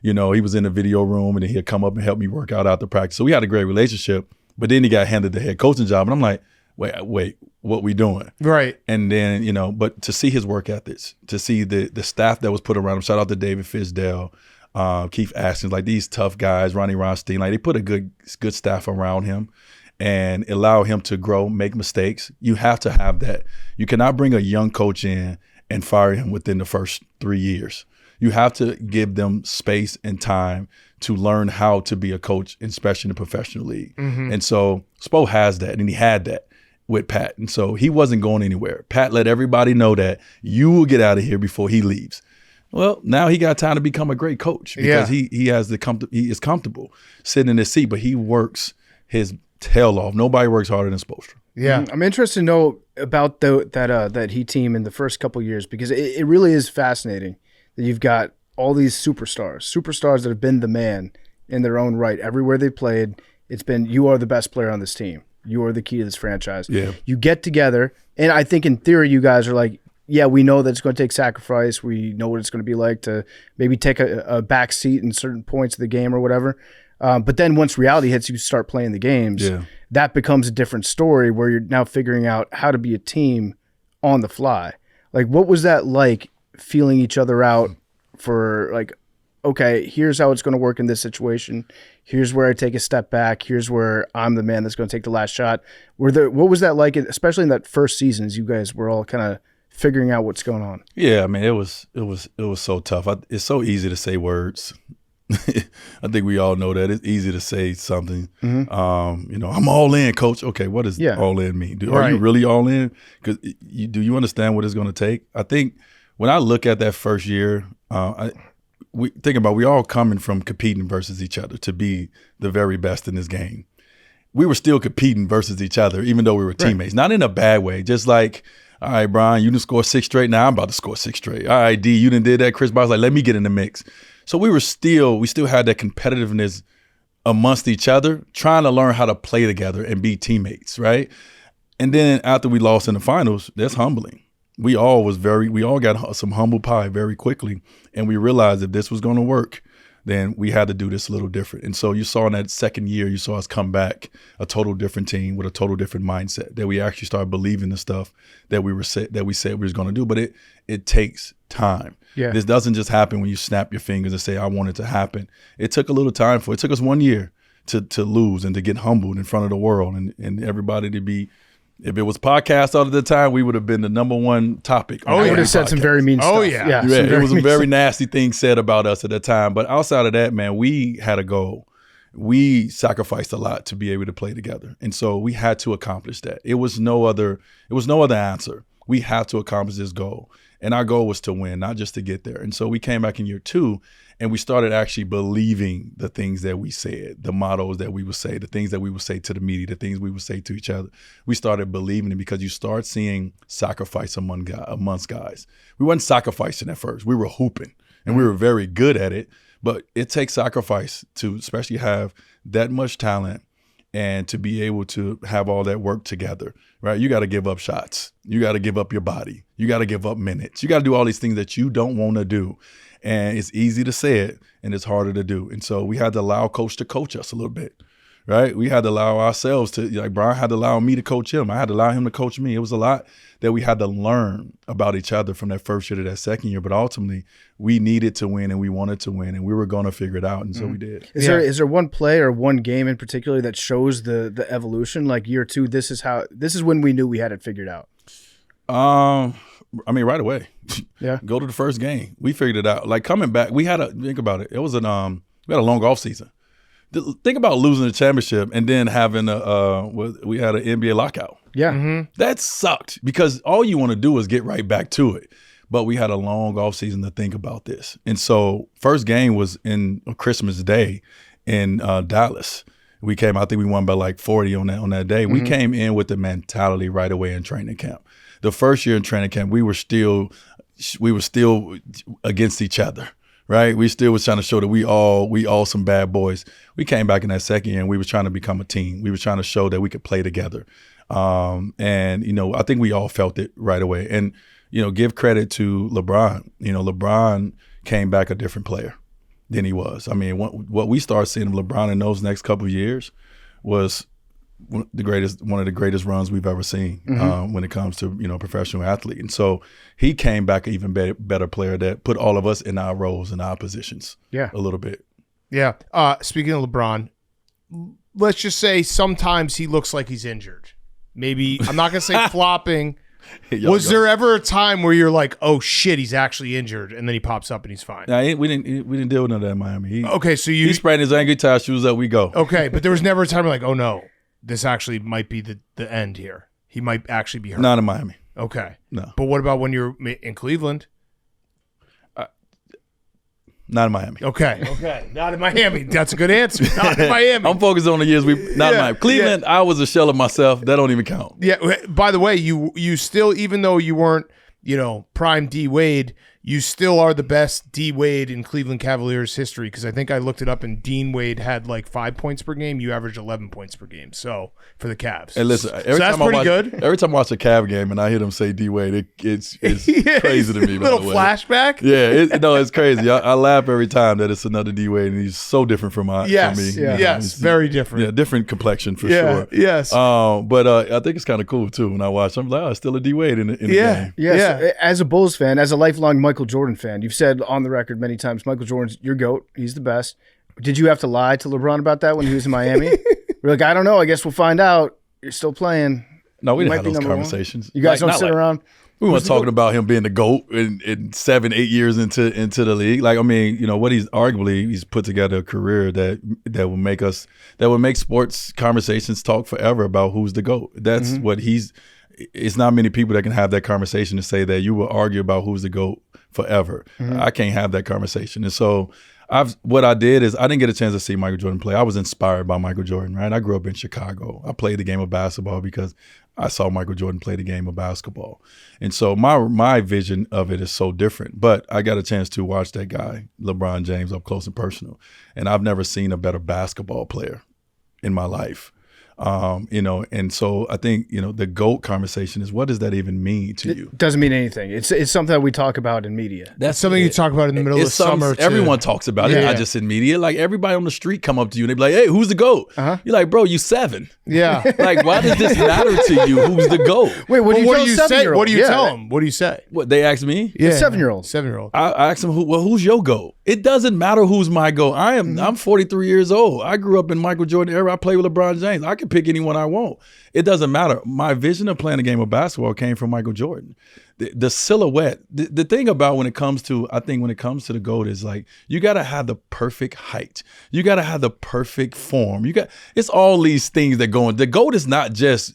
He was in the video room, and then he'd come up and help me work out after practice. So we had a great relationship. But then he got handed the head coaching job, and I'm like, wait, what we doing? Right. And then, but to see his work ethics, to see the staff that was put around him, shout out to David Fisdale, Keith Ashton, like these tough guys, Ronnie Ronstein, like they put a good staff around him and allow him to grow, make mistakes. You have to have that. You cannot bring a young coach in and fire him within the first 3 years. You have to give them space and time to learn how to be a coach, especially in the professional league. Mm-hmm. And so Spo has that, and he had that with Pat. And so he wasn't going anywhere. Pat let everybody know that you will get out of here before he leaves. Well, now he got time to become a great coach because he is comfortable sitting in his seat, but he works his tail off. Nobody works harder than Spoelstra. Yeah. I'm interested to know about that Heat team in the first couple of years, because it really is fascinating that you've got all these superstars that have been the man in their own right. Everywhere they played, it's been, you are the best player on this team. You are the key to this franchise. Yeah. You get together, and I think in theory you guys are like, yeah, we know that it's going to take sacrifice. We know what it's going to be like to maybe take a back seat in certain points of the game or whatever. But then once reality hits, you start playing the games. Yeah. That becomes a different story where you're now figuring out how to be a team on the fly. Like, what was that like, feeling each other out for like, okay, here's how it's going to work in this situation. Here's where I take a step back. Here's where I'm the man that's going to take the last shot. What was that like, especially in that first season, as you guys were all kind of figuring out what's going on? Yeah, I mean, it was so tough. It's so easy to say words. I think we all know that it's easy to say something. Mm-hmm. I'm all in, coach. Okay, what does all in mean? Are you really all in? Because do you understand what it's going to take? I think when I look at that first year, we all coming from competing versus each other to be the very best in this game. We were still competing versus each other, even though we were teammates. Not in a bad way, just like, all right, Brian, you done score 6 straight. Now I'm about to score 6 straight. All right, D, you done did that. Chris Bob's like, let me get in the mix. So we still had that competitiveness amongst each other, trying to learn how to play together and be teammates, right? And then after we lost in the finals, that's humbling. We all got some humble pie very quickly, and we realized if this was going to work, then we had to do this a little different. And so you saw in that second year, you saw us come back a total different team with a total different mindset, that we actually started believing the stuff that we said we was going to do. But it takes time. Yeah. This doesn't just happen when you snap your fingers and say, I want it to happen. It took a little time for it. It took us 1 year to lose and to get humbled in front of the world and everybody to be. If it was podcast all of the time, we would have been the number one topic. Oh, you would have said some very mean stuff. Oh, yeah. Yeah, it was a very nasty thing said about us at the time. But outside of that, man, we had a goal. We sacrificed a lot to be able to play together. And so we had to accomplish that. It was no other answer. We have to accomplish this goal. And our goal was to win, not just to get there. And so we came back in year 2 and we started actually believing the things that we said, the mottos that we would say, the things that we would say to the media, the things we would say to each other. We started believing it because you start seeing sacrifice amongst guys. We weren't sacrificing at first. We were hooping and we were very good at it. But it takes sacrifice to especially have that much talent and to be able to have all that work together, right? You got to give up shots. You got to give up your body. You got to give up minutes. You got to do all these things that you don't want to do. And it's easy to say it and it's harder to do. And so we had to allow coach to coach us a little bit, right? We had to allow ourselves to, like Brian had to allow me to coach him. I had to allow him to coach me. It was a lot that we had to learn about each other from that first year to that second year. But ultimately, we needed to win and we wanted to win and we were going to figure it out. And so we did. Is there one play or one game in particular that shows the evolution? Like year 2, this is when we knew we had it figured out. I mean, right away. Yeah. Go to the first game. We figured it out. Like coming back, we had think about it. It was we had a long off season. Think about losing the championship and then having we had an NBA lockout. Yeah. Mm-hmm. That sucked because all you want to do is get right back to it. But we had a long off season to think about this. And so first game was in Christmas Day in Dallas. We came, I think we won by like 40 on that day. Mm-hmm. We came in with the mentality right away in training camp. The first year in training camp, we were still against each other, right? We still was trying to show that we all some bad boys. We came back in that second year and we were trying to become a team. We were trying to show that we could play together. And, I think we all felt it right away. And, give credit to LeBron. LeBron came back a different player than he was. I mean, what we started seeing of LeBron in those next couple of years was one of the greatest runs we've ever seen when it comes to professional athlete. And so he came back an even better player that put all of us in our roles and our positions a little bit. Yeah. Speaking of LeBron, let's just say sometimes he looks like he's injured. Maybe I'm not gonna say flopping. Was there ever a time where you're like, oh shit, he's actually injured, and then he pops up and he's fine? Nah, we didn't deal with none of that in Miami. So he sprained his ankle, tie shoes up, we go. Okay, but there was never a time you're like, oh no, this actually might be the end here. He might actually be hurt. Not in Miami. Okay. No. But what about when you're in Cleveland? Not in Miami. Okay. Not in Miami. That's a good answer. Not in Miami. I'm focused on the years in Miami. Cleveland, I was a shell of myself. That don't even count. Yeah. By the way, you still, even though you weren't, prime D Wade, you still are the best D Wade in Cleveland Cavaliers history, because I think I looked it up and Dean Wade had like 5 points per game. You averaged 11 points per game. So for the Cavs. And listen, every time I watch a Cav game and I hear them say D Wade, it's crazy to me. Little flashback. Yeah, it's crazy. I laugh every time that it's another D Wade, and he's so different from me. Yes, very different. Yeah, different complexion for sure. Yes. But I think it's kind of cool too when I watch. I'm like, it's still a D Wade in the game. Yeah. As a Bulls fan, as a lifelong Michael Jordan fan, you've said on the record many times, Michael Jordan's your GOAT. He's the best. Did you have to lie to LeBron about that when he was in Miami? We're like, I don't know. I guess we'll find out. You're still playing. No, we didn't have those conversations. You guys don't sit around. We weren't talking about him being the GOAT in 7-8 years into the league. Like, I mean, what he's put together a career that will make sports conversations talk forever about who's the GOAT. That's what it's not many people that can have that conversation to say that you will argue about who's the GOAT forever. I can't have that conversation. And so what I did is I didn't get a chance to see Michael Jordan play. I was inspired by Michael Jordan, right? I grew up in Chicago. I played the game of basketball because I saw Michael Jordan play the game of basketball. And so my vision of it is so different. But I got a chance to watch that guy, LeBron James, up close and personal. And I've never seen a better basketball player in my life. And so I think, the GOAT conversation is, what does that even mean to you? It doesn't mean anything. It's something that we talk about in media. That's something you talk about in the middle of summer. Everyone talks about it, not just in media. Like, everybody on the street come up to you and they be like, hey, who's the GOAT? You're like, bro, you 7. Yeah. Like, why does this matter to you? Who's the GOAT? Wait, what do you say? What do you tell them? What do you say? What, they ask me? Yeah. 7-year-old. 7-year-old. I ask them, who's your GOAT? It doesn't matter who's my GOAT. I'm 43 years old. I grew up in Michael Jordan era. I played with LeBron James. I can pick anyone I want. It doesn't matter. My vision of playing a game of basketball came from Michael Jordan. The silhouette, the thing about when it comes to the GOAT is, like, you got to have the perfect height. You got to have the perfect form. It's all these things that go in. The GOAT is not just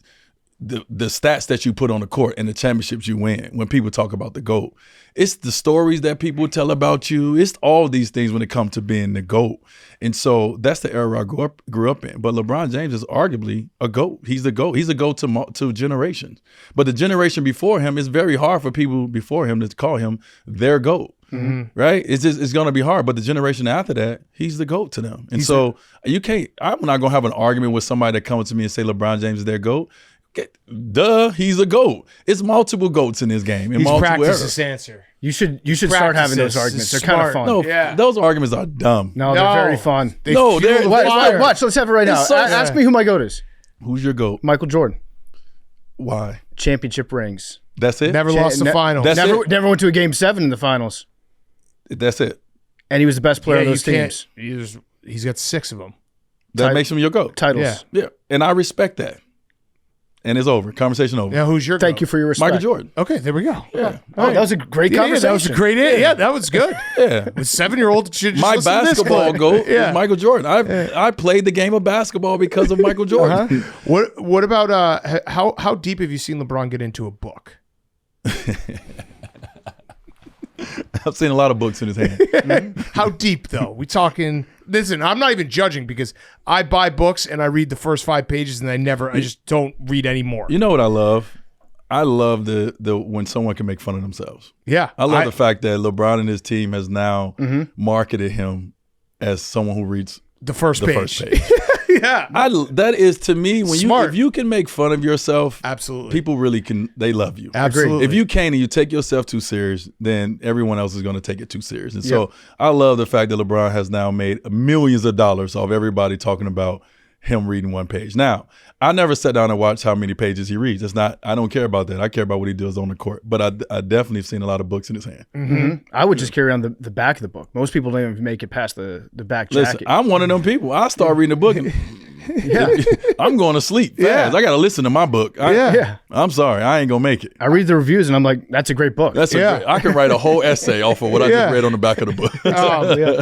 the stats that you put on the court and the championships you win. When people talk about the GOAT, it's the stories that people tell about you. It's all these things when it comes to being the GOAT. And so that's the era I grew up in. But LeBron James is arguably a GOAT. He's the GOAT. He's a GOAT to generations. But the generation before him, it's very hard for people before him to call him their GOAT. Mm-hmm. Right? It's going to be hard. But the generation after that, he's the GOAT to them. And I'm not going to have an argument with somebody that comes to me and say LeBron James is their GOAT. He's a GOAT. It's multiple GOATs in this game. He's practiced this answer. You should start having those arguments. They're kind of fun. No, those arguments are dumb. No, they're very fun. Watch. Let's have it right now. Ask me who my GOAT is. Who's your GOAT? Michael Jordan. Why? Championship rings. That's it? Never lost the finals. Never went to a game 7 in the finals. That's it. And he was the best player on those teams. He's got 6 of them. That makes him your GOAT. Titles. Yeah. And I respect that. And it's over. Conversation over. Now, who's your Thank you for your respect. Michael Jordan. Okay, there we go. Yeah. That was a great conversation. That was a great Yeah, that was good. Yeah. With 7-year-old should just my listen to this basketball clip. GOAT is Michael Jordan. I played the game of basketball because of Michael Jordan. What about how deep have you seen LeBron get into a book? I've seen a lot of books in his hand. Mm-hmm. How deep, though? We talking... Listen, I'm not even judging because I buy books and I read the first 5 pages and I just don't read any more. You know what I love? I love the when someone can make fun of themselves. Yeah. I love the fact that LeBron and his team has now marketed him as someone who reads the first page. Yeah. That is, to me, if you can make fun of yourself, absolutely, people really can. They love you. Absolutely. If you can't and you take yourself too serious, then everyone else is going to take it too serious. And so I love the fact that LeBron has now made millions of dollars off everybody talking about him reading one page. Now, I never sat down and watched how many pages he reads. I don't care about that. I care about what he does on the court. But I definitely have seen a lot of books in his hand. Mm-hmm. I would just carry on the back of the book. Most people don't even make it past the back jacket. Listen, I'm one of them people. I start reading a book and I'm going to sleep fast. I got to listen to my book. I'm sorry. I ain't going to make it. I read the reviews and I'm like, that's a great book. I can write a whole essay off of what I just read on the back of the book.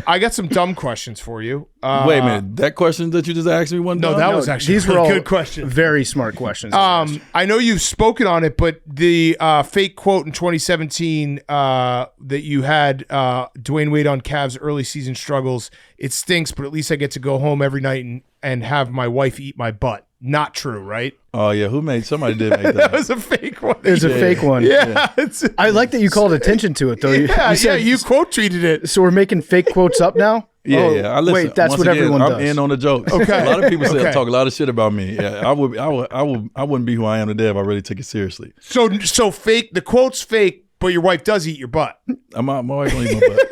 I got some dumb questions for you. Wait a minute. That question that you just asked me wasn't dumb? No, that was actually these were all good questions. Very smart questions. I know you've spoken on it, but the fake quote in 2017 that you had Dwyane Wade on Cavs' early season struggles, it stinks, but at least I get to go home every night and have my wife eat my butt. Not true, right? Oh, yeah. Somebody did make that. That was a fake one. It was a fake one. Yeah. I like that you called attention to it, though. You quote tweeted it. So we're making fake quotes up now? Yeah. Wait, that's what everyone does. I'm in on the joke. Okay. A lot of people talk a lot of shit about me. Yeah, I wouldn't be who I am today if I really took it seriously. So fake. The quote's fake, but your wife does eat your butt. My wife don't eat my butt.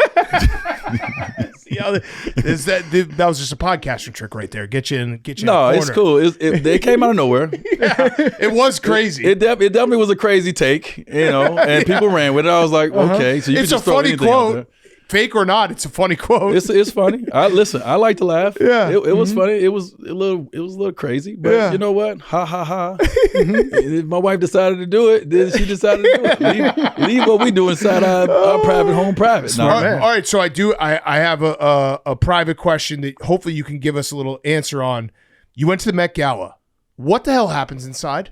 That was just a podcasting trick right there. Get you in. No, it's cool. They came out of nowhere. It was crazy. It definitely was a crazy take, and people ran with it. I was like, okay, so you it's can just a throw funny anything out there. quote. Fake or not, it's a funny quote. It's funny. I like to laugh. Yeah, it was funny. It was a little crazy, but you know what? Ha ha ha. If my wife decided to do it, then she decided to do it. Leave what we do inside our private home private. All right. So I have a private question that hopefully you can give us a little answer on. You went to the Met Gala. What the hell happens inside?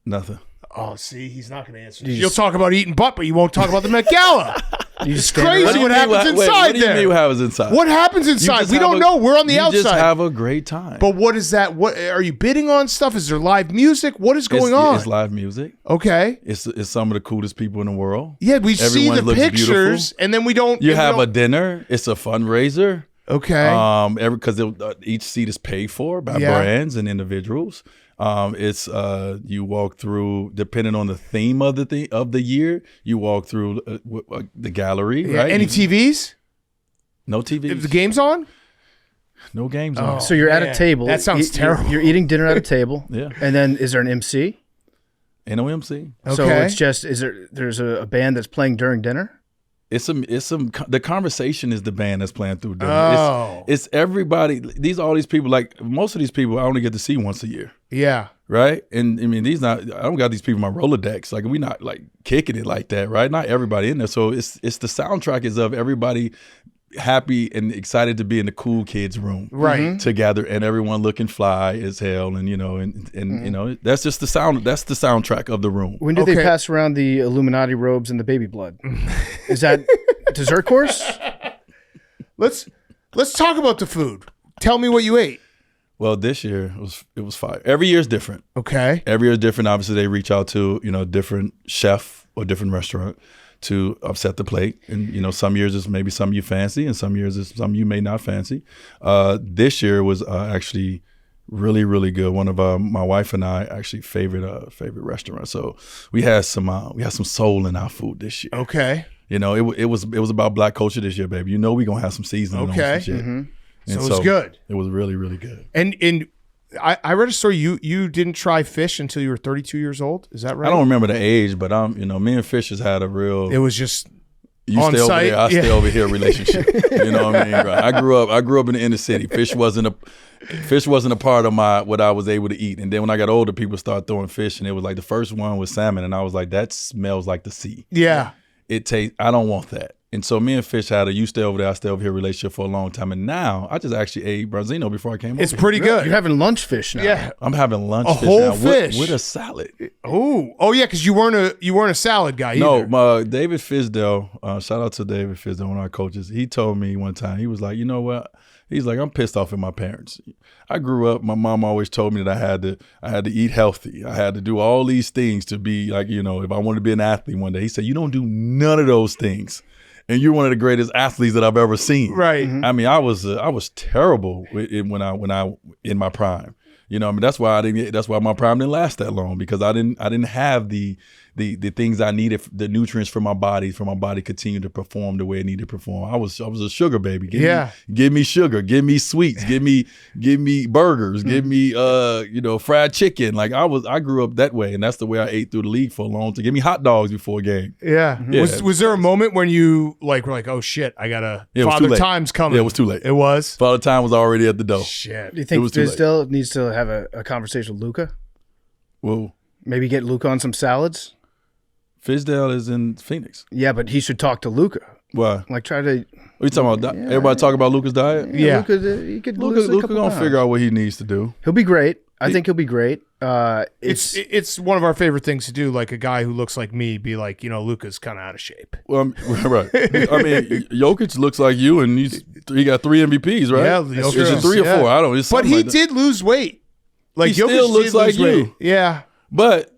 Nothing. Oh, see, he's not going to answer. You'll talk about eating butt, but you won't talk about the Met Gala. It's crazy what happens inside there. What do you mean what happens inside? What happens inside? We don't know. We're on the outside. You just have a great time. But what is that? What are you bidding on stuff? Is there live music? What is going on? It's live music. Okay. It's some of the coolest people in the world. Yeah, we see the pictures, and then we don't. You have a dinner. It's a fundraiser. Okay. Because each seat is paid for by brands and individuals. It's you walk through, depending on the theme of the year, you walk through the gallery. Right? Any TVs? No TVs. If the game's on? No games on. So you're at a table. That sounds terrible. You're eating dinner at a table. Yeah. And then is there an MC? Ain't no MC. Okay. So it's just there's a band that's playing during dinner? The conversation is the band that's playing through dinner. Oh. It's everybody. All these people, like most of these people I only get to see once a year. Yeah. Right. And I mean, I don't got these people in my Rolodex. Like we not like kicking it like that, right? Not everybody in there. So it's the soundtrack is of everybody happy and excited to be in the cool kids room, right, together, and everyone looking fly as hell, and you know that's just the sound. That's the soundtrack of the room. When do they pass around the Illuminati robes and the baby blood? Is that dessert course? Let's talk about the food. Tell me what you ate. Well, this year it was fire. Every year is different. Okay. Every year is different. Obviously, they reach out to different chef or different restaurant to upset the plate. And, some years it's maybe some you fancy and some years it's some you may not fancy. This year was actually really, really good. One of my wife and I actually favorite restaurant. So we had some soul in our food this year. Okay. It was about Black culture this year, baby. We're going to have some seasoning on some shit. Mm-hmm. So it was good. It was really, really good. And I read a story. You didn't try fish until you were 32 years old. Is that right? I don't remember the age, but me and Fish has had a real. It was just you on stay over site. there, I stay over here relationship. You know what I mean? Right. I grew up in the inner city. Fish wasn't a part of what I was able to eat. And then when I got older, people started throwing fish, and it was like the first one was salmon, and I was like, that smells like the sea. Yeah. It tastes. I don't want that. And so me and Fish had you stay over there, I stay over here relationship for a long time. And now I just actually ate Brazino before I came over. It's pretty good. You're having lunch fish now. Yeah. I'm having lunch a fish whole now fish with a salad. Oh yeah, because you weren't a salad guy either. No, David Fisdale, shout out to David Fisdale, one of our coaches. He told me one time, he was like, you know what? He's like, I'm pissed off at my parents. I grew up, my mom always told me that I had to eat healthy. I had to do all these things to be like, if I wanted to be an athlete one day. He said, you don't do none of those things. And you're one of the greatest athletes that I've ever seen. Right. Mm-hmm. I mean, I was terrible when I in my prime. That's why my prime didn't last that long, because I didn't have the things I needed, the nutrients for my body continue to perform the way it needed to perform. I was a sugar baby. Give me sugar, give me sweets, give me burgers, give me fried chicken. Like I grew up that way, and that's the way I ate through the league for a long time. Give me hot dogs before a game. Yeah. Was there a moment when you were like, oh shit, I gotta Father Time's coming? Yeah, it was too late. It was? Father Time was already at the door. Shit. Do you think Fisdale needs to have a conversation with Luka? Whoa. Maybe get Luka on some salads? Fisdale is in Phoenix. Yeah, but he should talk to Luka. Why? Like try to. What are you talking about? Everybody talk about Luka's diet? Yeah. Luka gonna figure out what he needs to do. He'll be great. I think he'll be great. It's one of our favorite things to do. Like a guy who looks like me, be like, Luka's kind of out of shape. Well, right. I mean, Jokic looks like you, and he got 3 MVPs, right? Yeah, is it 3 or 4? I don't know. But he did lose weight. Like he Jokic still looks like you. Weight. Yeah, but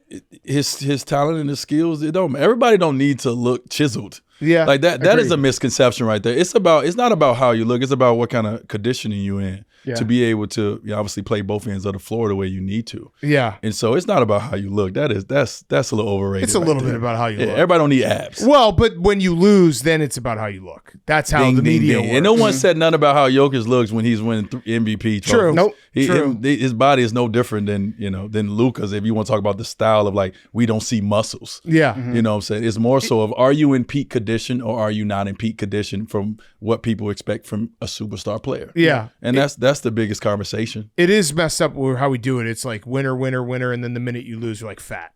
his talent and his skills, everybody don't need to look chiseled. Yeah, like that. That is a misconception right there. It's not about how you look. It's about what kind of conditioning you in to be able to obviously play both ends of the floor the way you need to. Yeah, and so it's not about how you look. That's a little overrated. It's a little bit about how you look. Everybody don't need abs. Well, but when you lose, then it's about how you look. That's how the media works. And no one said nothing about how Jokic looks when he's winning MVP trophies. True. Nope. His body is no different than Luka's. If you want to talk about the style of like, we don't see muscles. Yeah. You know what I'm saying? It's more so of, are you in peak condition or are you not in peak condition from what people expect from a superstar player? Yeah. And that's the biggest conversation. It is messed up how we do it. It's like winner, winner, winner, and then the minute you lose, you're like fat.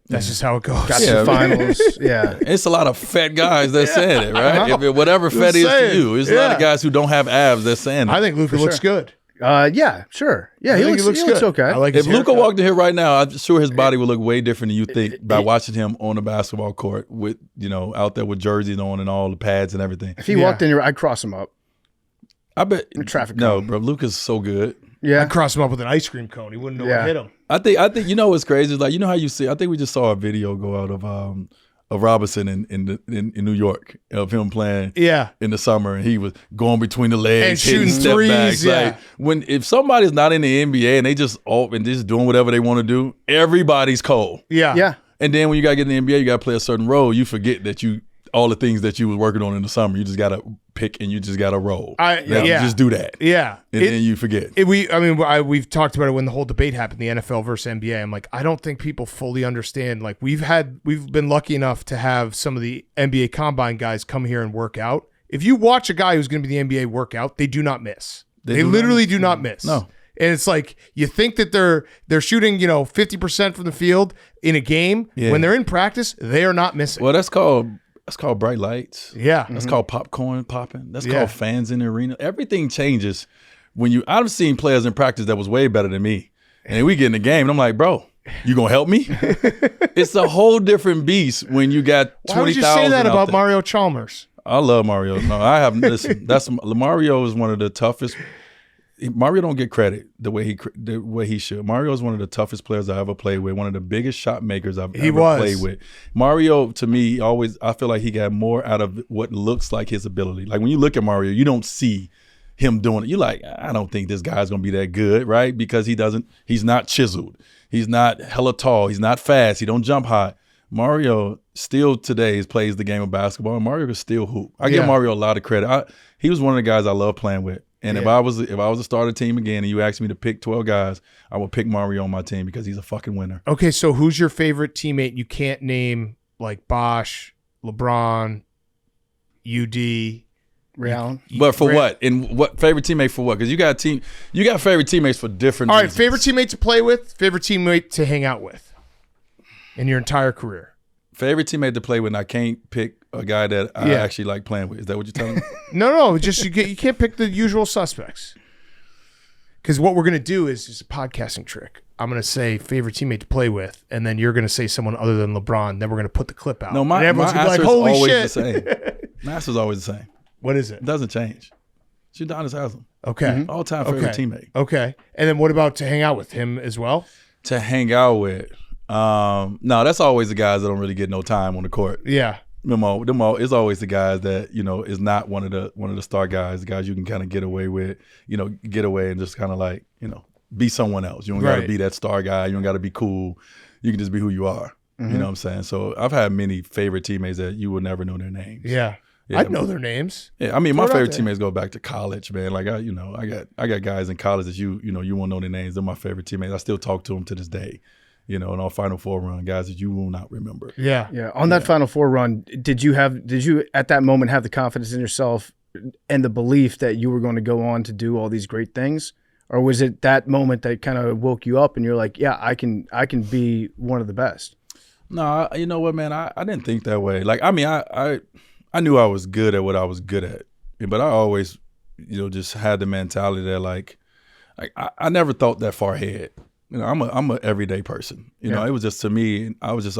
That's just how it goes. Got to finals. Yeah. It's a lot of fat guys that's saying it, right? Whatever fat is to you. It's a lot of guys who don't have abs that's saying it. I think Luka looks good. Yeah, sure. Yeah, he looks okay. I like if Luka walked in here right now, I'm sure his body would look way different than you think by watching him on a basketball court with, out there with jerseys on and all the pads and everything. If he walked in here, I'd cross him up. I bet. Traffic no, cone. bro. Luka's so good. Yeah. I'd cross him up with an ice cream cone. He wouldn't know what hit him. I think what's crazy is like, how you see, I think we just saw a video go out of Robinson in New York, of him playing in the summer, and he was going between the legs and shooting step threes. backs. Yeah. Like, if somebody's not in the NBA and they just doing whatever they want to do, everybody's cold. Yeah. And then when you gotta get in the NBA, you gotta play a certain role. You forget that all the things that you was working on in the summer, you just gotta pick and you just gotta roll. Just do that. Yeah. And then you forget. We've talked about it when the whole debate happened, the NFL versus NBA. I'm like, I don't think people fully understand. Like we've been lucky enough to have some of the NBA combine guys come here and work out. If you watch a guy who's going to be the NBA workout, they do not miss. They literally do not miss. No. And it's like you think that they're shooting 50% from the field in a game. Yeah. When they're in practice, they are not missing. Well, that's called bright lights. Yeah. That's called popcorn popping. That's called fans in the arena. Everything changes when I've seen players in practice that was way better than me. And then we get in the game and I'm like, bro, you gonna help me? It's a whole different beast when you got 20,000. Why would you say that about Mario Chalmers? I love Mario. No, I have. Listen, Mario is one of the toughest. Mario don't get credit the way he should. Mario is one of the toughest players I ever played with. One of the biggest shot makers I've ever played with. Mario, to me, I feel like he got more out of what looks like his ability. Like when you look at Mario, you don't see him doing it. You're like, I don't think this guy's gonna be that good, right? Because he's not chiseled. He's not hella tall. He's not fast. He don't jump high. Mario still today plays the game of basketball, and Mario can still hoop. I give Mario a lot of credit. He was one of the guys I love playing with. And if I was a starter team again and you asked me to pick 12 guys, I would pick Mario on my team because he's a fucking winner. Okay, so who's your favorite teammate? You can't name like Bosh, LeBron, UD, Ray But for what? And what favorite teammate for what? Because you got favorite teammates for different reasons. reasons. Favorite teammate to play with, favorite teammate to hang out with in your entire career. Favorite teammate to play with, and I can't pick a guy that I actually like playing with. Is that what you're telling me? No. Just you can't pick the usual suspects. Because what we're gonna do is just a podcasting trick. I'm gonna say favorite teammate to play with, and then you're gonna say someone other than LeBron. Then we're gonna put the clip out. No, my everyone's gonna be answer like, "Holy is always shit!" the same. My answer is always the same. What is it? It doesn't change. It's Udonis Haslem. Okay. All time favorite teammate. Okay. And then what about to hang out with him as well? To hang out with. No, that's always the guys that don't really get no time on the court. Yeah. Them all, it's always the guys that, is not one of the star guys, the guys you can kind of get away with, get away and just kind of like, be someone else. You don't got to be that star guy. You don't got to be cool. You can just be who you are. You know what I'm saying? So I've had many favorite teammates that you will never know their names. Yeah. I'd know their names. Yeah, I mean, my favorite teammates go back to college, man. Like I got guys in college that you won't know their names. They're my favorite teammates. I still talk to them to this day. In our Final Four run, guys that you will not remember. Yeah. Yeah. On that Final Four run, did you at that moment have the confidence in yourself and the belief that you were going to go on to do all these great things? Or was it that moment that kind of woke you up and you're like, yeah, I can be one of the best? No, you know what, man? I didn't think that way. Like, I mean, I knew I was good at what I was good at. But I always, just had the mentality that like I never thought that far ahead. I'm a everyday person. It was just, to me, I was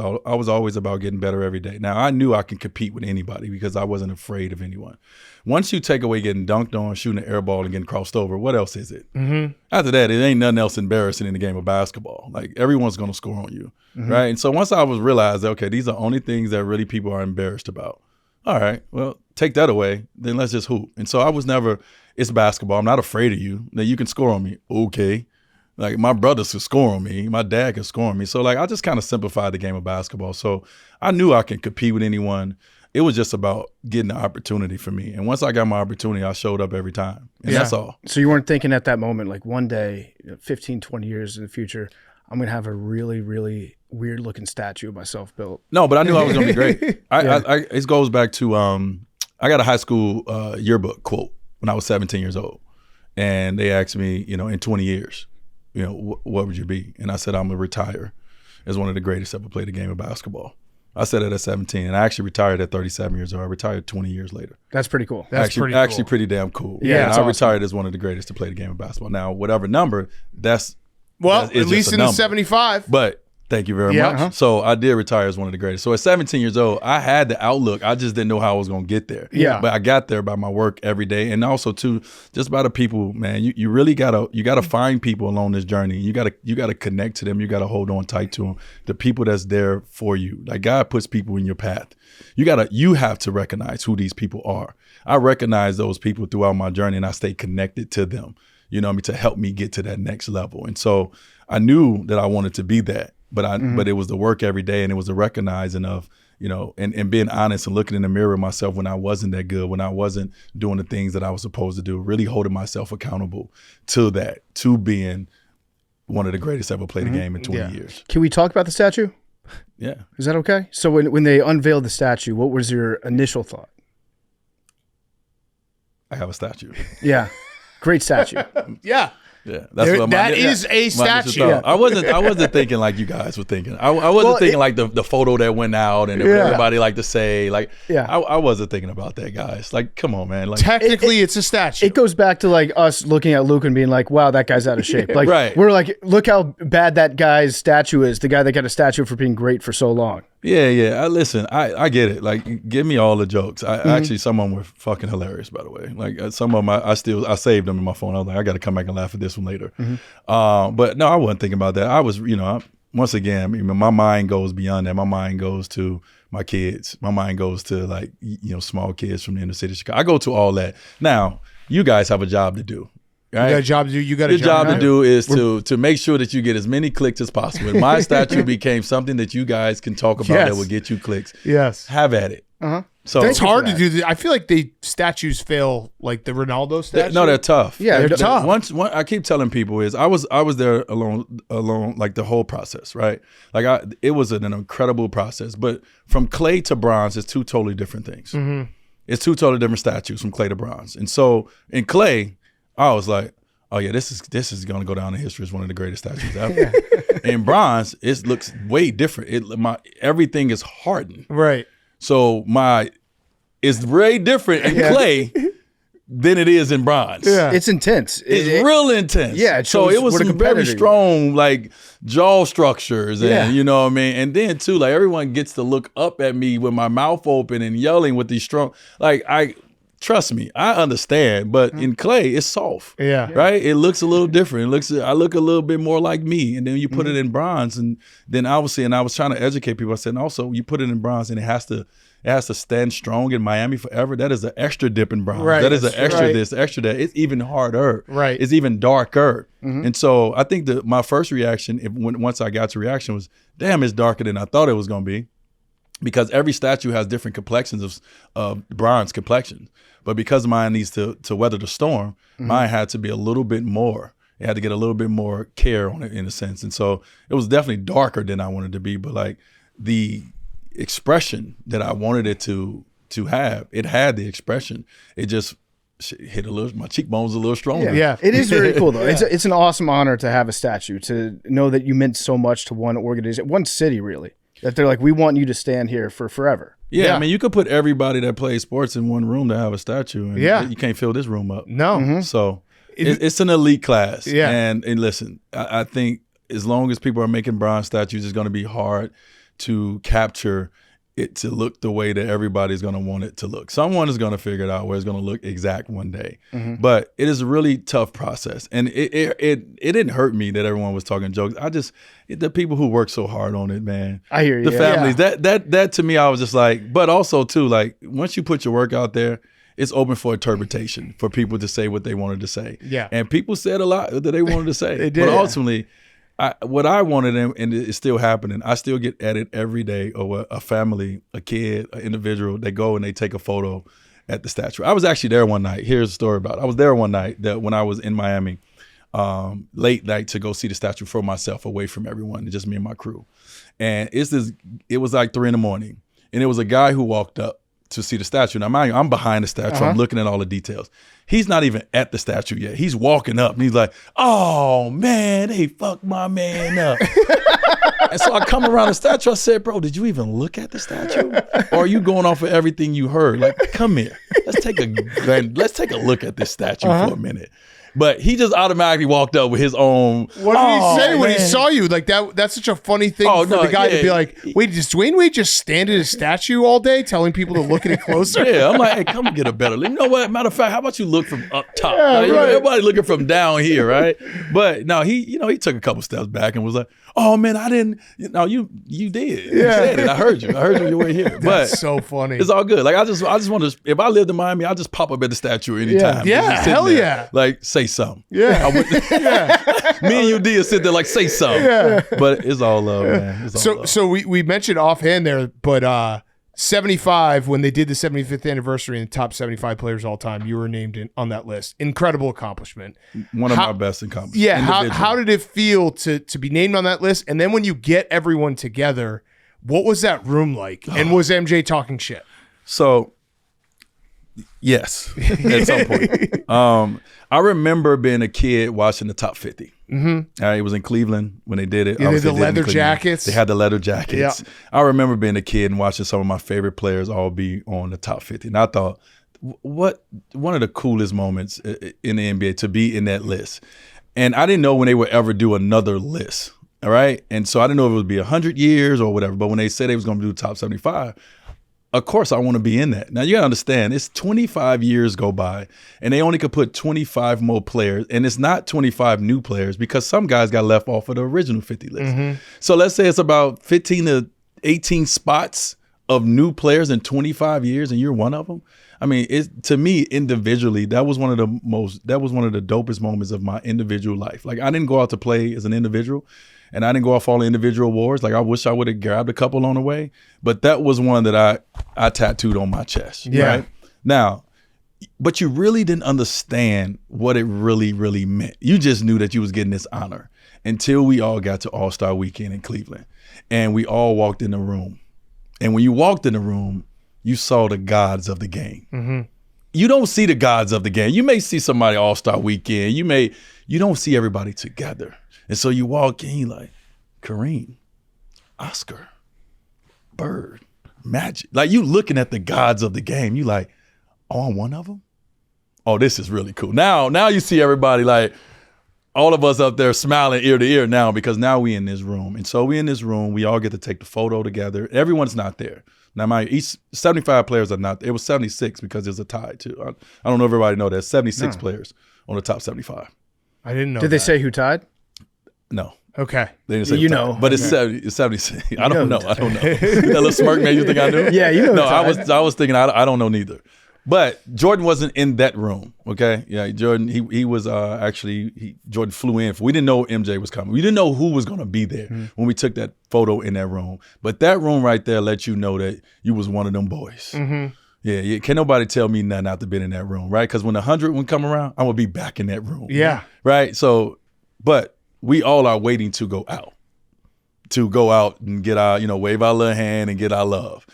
always about getting better every day. Now I knew I could compete with anybody because I wasn't afraid of anyone. Once you take away getting dunked on, shooting an air ball, and getting crossed over, what else is it? Mm-hmm. After that, it ain't nothing else embarrassing in the game of basketball. Like everyone's gonna score on you, right? And so once I realized that, okay, these are only things that really people are embarrassed about. All right, well, take that away, then let's just hoop. And so I was never, it's basketball. I'm not afraid of you. Now you can score on me, okay. Like my brothers could score on me. My dad could score on me. So like I just kind of simplified the game of basketball. So I knew I could compete with anyone. It was just about getting the opportunity for me. And once I got my opportunity, I showed up every time. And that's all. So you weren't thinking at that moment, like one day, 15, 20 years in the future, I'm going to have a really, really weird looking statue of myself built. No, but I knew I was going to be great. It goes back to, I got a high school yearbook quote when I was 17 years old. And they asked me, in 20 years, what would you be? And I said, I'm going to retire as one of the greatest ever played the game of basketball. I said it at 17, and I actually retired at 37 years old. I retired 20 years later. That's pretty cool. Actually pretty damn cool. Yeah, and I awesome. retired as one of the greatest to play the game of basketball. Now, whatever number, at least in the 75. But Thank you very Yeah. much. So I did retire as one of the greatest. So at 17 years old, I had the outlook. I just didn't know how I was going to get there. Yeah. But I got there by my work every day, and also too, just by the people, man. You really gotta find people along this journey. You gotta connect to them. You gotta hold on tight to them. The people that's there for you. Like God puts people in your path. You have to recognize who these people are. I recognize those people throughout my journey, and I stay connected to them. You know what I mean, to help me get to that next level. And so I knew that I wanted to be that. But it was the work every day, and it was the recognizing of, you know, and being honest and looking in the mirror of myself when I wasn't that good, when I wasn't doing the things that I was supposed to do, really holding myself accountable to that, to being one of the greatest ever played the game in 20 years. Can we talk about the statue? Yeah. Is that okay? So when they unveiled the statue, what was your initial thought? I have a statue. Yeah. Great statue. Yeah. Yeah, that's what that is a statue. Yeah. I wasn't thinking like you guys were thinking. I wasn't thinking like the photo that went out and everybody like to say like. Yeah. I wasn't thinking about that, guys. Like, come on, man. Like, Technically, it's a statue. It goes back to like us looking at Luke and being like, wow, that guy's out of shape. Like Right. We're like, look how bad that guy's statue is. The guy that got a statue for being great for so long. Yeah. Listen, I get it. Like, give me all the jokes. Actually, some of them were fucking hilarious, by the way. Like, some of them, I saved them in my phone. I was like, I got to come back and laugh at this one later. But no, I wasn't thinking about that. I was, once again, I mean, my mind goes beyond that. My mind goes to my kids. My mind goes to like, small kids from the inner city of Chicago. I go to all that. Now, you guys have a job to do. Right? You got a job to do. You got Your job to do is to make sure that you get as many clicks as possible. And my statue became something that you guys can talk about that will get you clicks. Yes. Have at it. So it's hard to do. I feel like statues fail, like the Ronaldo statue. No, they're tough. Yeah, they're tough. Once I keep telling people is I was there alone, like the whole process, right? Like it was an incredible process. But from clay to bronze, it's two totally different things. It's two totally different statues from clay to bronze. And so in clay, I was like, oh yeah, this is gonna go down in history as one of the greatest statues ever. In bronze, it looks way different. Everything is hardened. Right. So it's very different in clay than it is in bronze. Yeah. It's intense. It's real intense. Yeah. So it was some very strong like jaw structures and you know what I mean? And then too, like everyone gets to look up at me with my mouth open and yelling with these strong, trust me, I understand, but in clay, it's soft. Yeah. Right? It looks a little different. I look a little bit more like me. And then you put it in bronze. And then obviously, and I was trying to educate people. I said, and also, you put it in bronze and it has to stand strong in Miami forever. That is an extra dip in bronze. Right. That is an extra this, extra that. It's even harder. Right. It's even darker. And so I think my first reaction, once I got to reaction was, damn, it's darker than I thought it was going to be. Because every statue has different complexions of bronze complexions. But because mine needs to weather the storm, mine had to be a little bit more. It had to get a little bit more care on it in a sense. And so it was definitely darker than I wanted to be. But like the expression that I wanted it to have, it had the expression. It just hit my cheekbones a little stronger. Yeah. It is very cool though. It's an awesome honor to have a statue, to know that you meant so much to one organization, one city really. That they're like, we want you to stand here for forever. Yeah, I mean, you could put everybody that plays sports in one room to have a statue, and you can't fill this room up. No. So it's an elite class. Yeah. And listen, I think as long as people are making bronze statues, it's going to be hard to capture it to look the way that everybody's going to want it to look. Someone is going to figure it out where it's going to look exact one day. But it is a really tough process. And it didn't hurt me that everyone was talking jokes. The people who work so hard on it, man. I hear you. The families, that to me, I was just like, but also too, like once you put your work out there, it's open for interpretation for people to say what they wanted to say. Yeah. And people said a lot that they wanted to say. They did. But ultimately, what I wanted, and it's still happening, I still get at it every day, or a family, a kid, an individual, they go and they take a photo at the statue. I was actually there one night. Here's a story about it. I was there one night when I was in Miami, late night to go see the statue for myself, away from everyone, just me and my crew. And it was like 3 a.m, and it was a guy who walked up to see the statue. Now, mind you, I'm behind the statue. I'm looking at all the details. He's not even at the statue yet. He's walking up and he's like, oh man, they fucked my man up. And so I come around the statue. I said, bro, did you even look at the statue? Or are you going off of everything you heard? Like, come here. Let's take a look at this statue for a minute. But he just automatically walked up with his own. What did he say when he saw you? Like that's such a funny thing for the guy to be like, wait, does Dwyane Wade just stand at his statue all day telling people to look at it closer? Yeah, I'm like, hey, come get a better look. You know what? Matter of fact, how about you look from up top? Yeah, like, right. Everybody looking from down here, right? But no, he took a couple steps back and was like, oh man, I didn't. No, you did. You said it. I heard you when you were here. But That's so funny. it's all good. Like I just want to. If I lived in Miami, I'd just pop up at the statue anytime. Yeah, Just sitting hell there, yeah. Like say something. Yeah. Me and UD sit there like say something. Yeah. But it's all love, man. It's all love. So we mentioned offhand there, but 75, when they did the 75th anniversary and the top 75 players all time, you were named on that list. Incredible accomplishment. One of my best accomplishments. Yeah. How did it feel to be named on that list? And then when you get everyone together, what was that room like? And was MJ talking shit? So, yes, at some point. I remember being a kid watching the top 50. Mm-hmm. It was in Cleveland when they did it. Yeah, the leather jackets. They had the leather jackets. Yeah. I remember being a kid and watching some of my favorite players all be on the top 50. And I thought, what one of the coolest moments in the NBA to be in that list. And I didn't know when they would ever do another list. All right. And so I didn't know if it would be 100 years or whatever. But when they said they was going to do top 75, of course I want to be in that. Now you got to understand, it's 25 years go by and they only could put 25 more players. And it's not 25 new players because some guys got left off of the original 50 list. Mm-hmm. So let's say it's about 15 to 18 spots of new players in 25 years and you're one of them. I mean, to me individually, that was one of the dopest moments of my individual life. Like I didn't go out to play as an individual. And I didn't go off all the individual awards. Like I wish I would have grabbed a couple on the way, but that was one that I tattooed on my chest. Yeah. Right? Now, but you really didn't understand what it really, really meant. You just knew that you was getting this honor until we all got to All-Star Weekend in Cleveland, and we all walked in the room. And when you walked in the room, you saw the gods of the game. Mm-hmm. You don't see the gods of the game. You may see somebody All-Star Weekend. You don't see everybody together. And so you walk in, you like, Crean, Oscar, Bird, Magic. Like you looking at the gods of the game. You like, oh, I'm one of them? Oh, this is really cool. Now you see everybody like, all of us up there smiling ear to ear now because now we in this room. And so we in this room, we all get to take the photo together. Everyone's not there. Now, each 75 players are not there. It was 76 because there's a tie too. I don't know if everybody know that. 76 players on the top 75. I didn't know. Did they say who tied? No. Okay. They didn't say You who know. tied. But it's 76. I don't know. That little smirk made you think I knew? Yeah, you know. No, I was thinking I don't know neither. But Jordan wasn't in that room, okay? Yeah, Jordan, he was Jordan flew in. We didn't know MJ was coming. We didn't know who was going to be there when we took that photo in that room. But that room right there let you know that you was one of them boys. Mm-hmm. Yeah, can't nobody tell me nothing after being in that room, right? Because when the 100 one come around, I'm going to be back in that room. Yeah. Right? So, but we all are waiting to go out and get our, wave our little hand and get our love.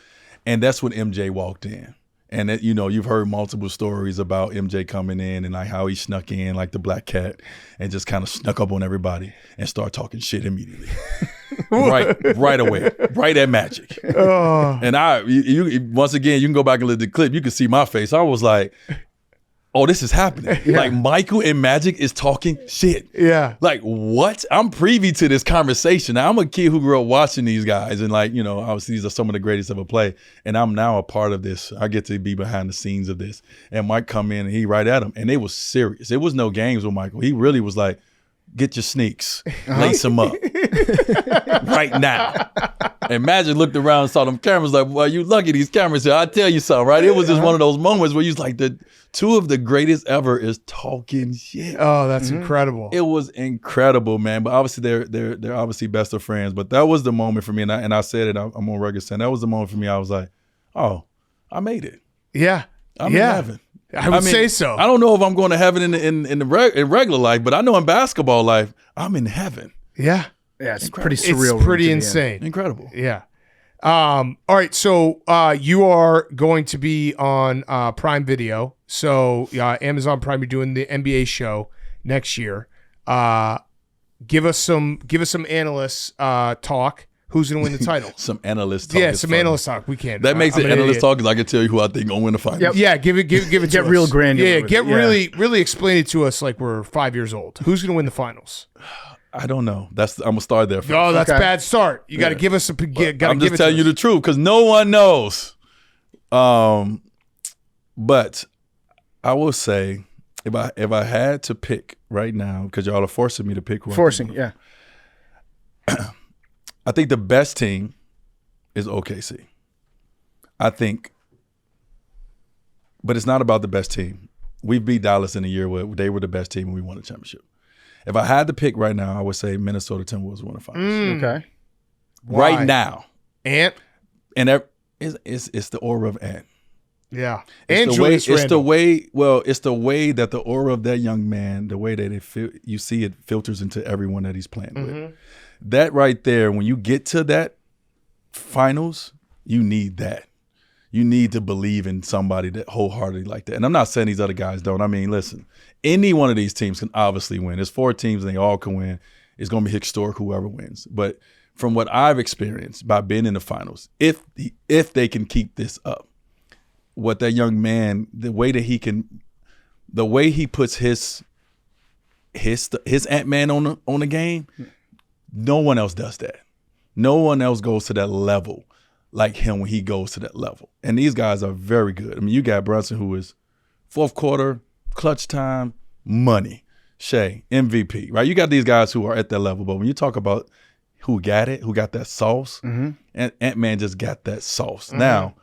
And that's when MJ walked in. And that, you've heard multiple stories about MJ coming in and like how he snuck in like the black cat and just kind of snuck up on everybody and start talking shit immediately. right away, right at Magic. Oh. And once again, you can go back and look at the clip. You can see my face. I was like, oh, this is happening. Yeah. Like Michael and Magic is talking shit. Yeah. Like what? I'm privy to this conversation. Now, I'm a kid who grew up watching these guys and like, obviously these are some of the greatest ever play. And I'm now a part of this. I get to be behind the scenes of this. And Mike come in and he right at him. And it was serious. It was no games with Michael. He really was like, get your sneaks, lace them up right now. And Magic looked around and saw them cameras like, well, you lucky these cameras here. I tell you something, right? It was just one of those moments where you was like, the two of the greatest ever is talking shit. Oh, that's incredible. It was incredible, man. But obviously they're obviously best of friends. But that was the moment for me. And I said it, I'm on record saying that was the moment for me. I was like, oh, I made it. Yeah. I'm in heaven. I would say so. I don't know if I'm going to heaven in regular life, but I know in basketball life, I'm in heaven. Yeah. Yeah, it's incredible. pretty surreal. It's pretty insane. Incredible. Yeah. All right. So you are going to be on Prime Video. So Amazon Prime, you're doing the NBA show next year. Give us some analysts talk. Who's going to win the title? Some analyst talk. Yeah, some analyst talk. We can't. That makes it analyst talk because I can tell you who I think gonna win the finals. Yep. Yeah, give it to us. Get real granular. Yeah, get really explain it to us like we're 5 years old. Who's going to win the finals? I don't know. I'm gonna start there first. Oh, that's a bad start. You got to give us a. I'm just telling you the truth because no one knows. But I will say, if I had to pick right now, because y'all are forcing me to pick. Yeah. I think the best team is OKC. I think, but it's not about the best team. We beat Dallas in a year where they were the best team and we won a championship. If I had to pick right now, I would say Minnesota Timberwolves won the finals. Okay. Why? Right now. Ant? And it's the aura of Ant. Yeah. It's the way that the aura of that young man, the way that you see it filters into everyone that he's playing with. That right there, when you get to that finals, you need that. You need to believe in somebody that wholeheartedly like that. And I'm not saying these other guys don't. I mean, listen, any one of these teams can obviously win. There's 4 teams and they all can win. It's going to be historic whoever wins. But from what I've experienced by being in the finals, if they can keep this up, what that young man, the way he puts his Ant-Man on the game, no one else does that. No one else goes to that level like him when he goes to that level. And these guys are very good. I mean, you got Brunson, who is fourth quarter, clutch time, money. Shea, MVP, right? You got these guys who are at that level. But when you talk about who got that sauce, and Ant-Man just got that sauce. Now,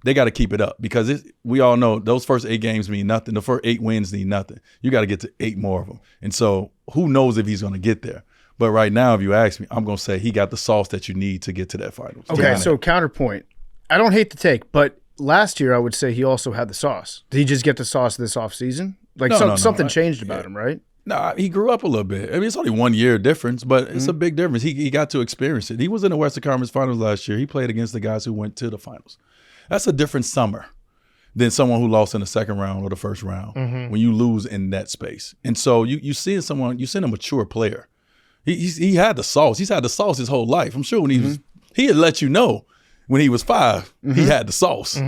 they got to keep it up because we all know those first 8 games mean nothing. The first 8 wins mean nothing. You got to get to 8 more of them. And so who knows if he's going to get there. But right now, if you ask me, I'm going to say he got the sauce that you need to get to that finals. Okay, so counterpoint. I don't hate the take, but last year I would say he also had the sauce. Did he just get the sauce this offseason? Like something changed about him, right? No, he grew up a little bit. I mean, it's only 1 year difference, but it's a big difference. He got to experience it. He was in the Western Conference Finals last year. He played against the guys who went to the finals. That's a different summer than someone who lost in the second round or the first round when you lose in that space. And so you see a mature player. He had the sauce. He's had the sauce his whole life. I'm sure when he had let you know when he was 5, he had the sauce.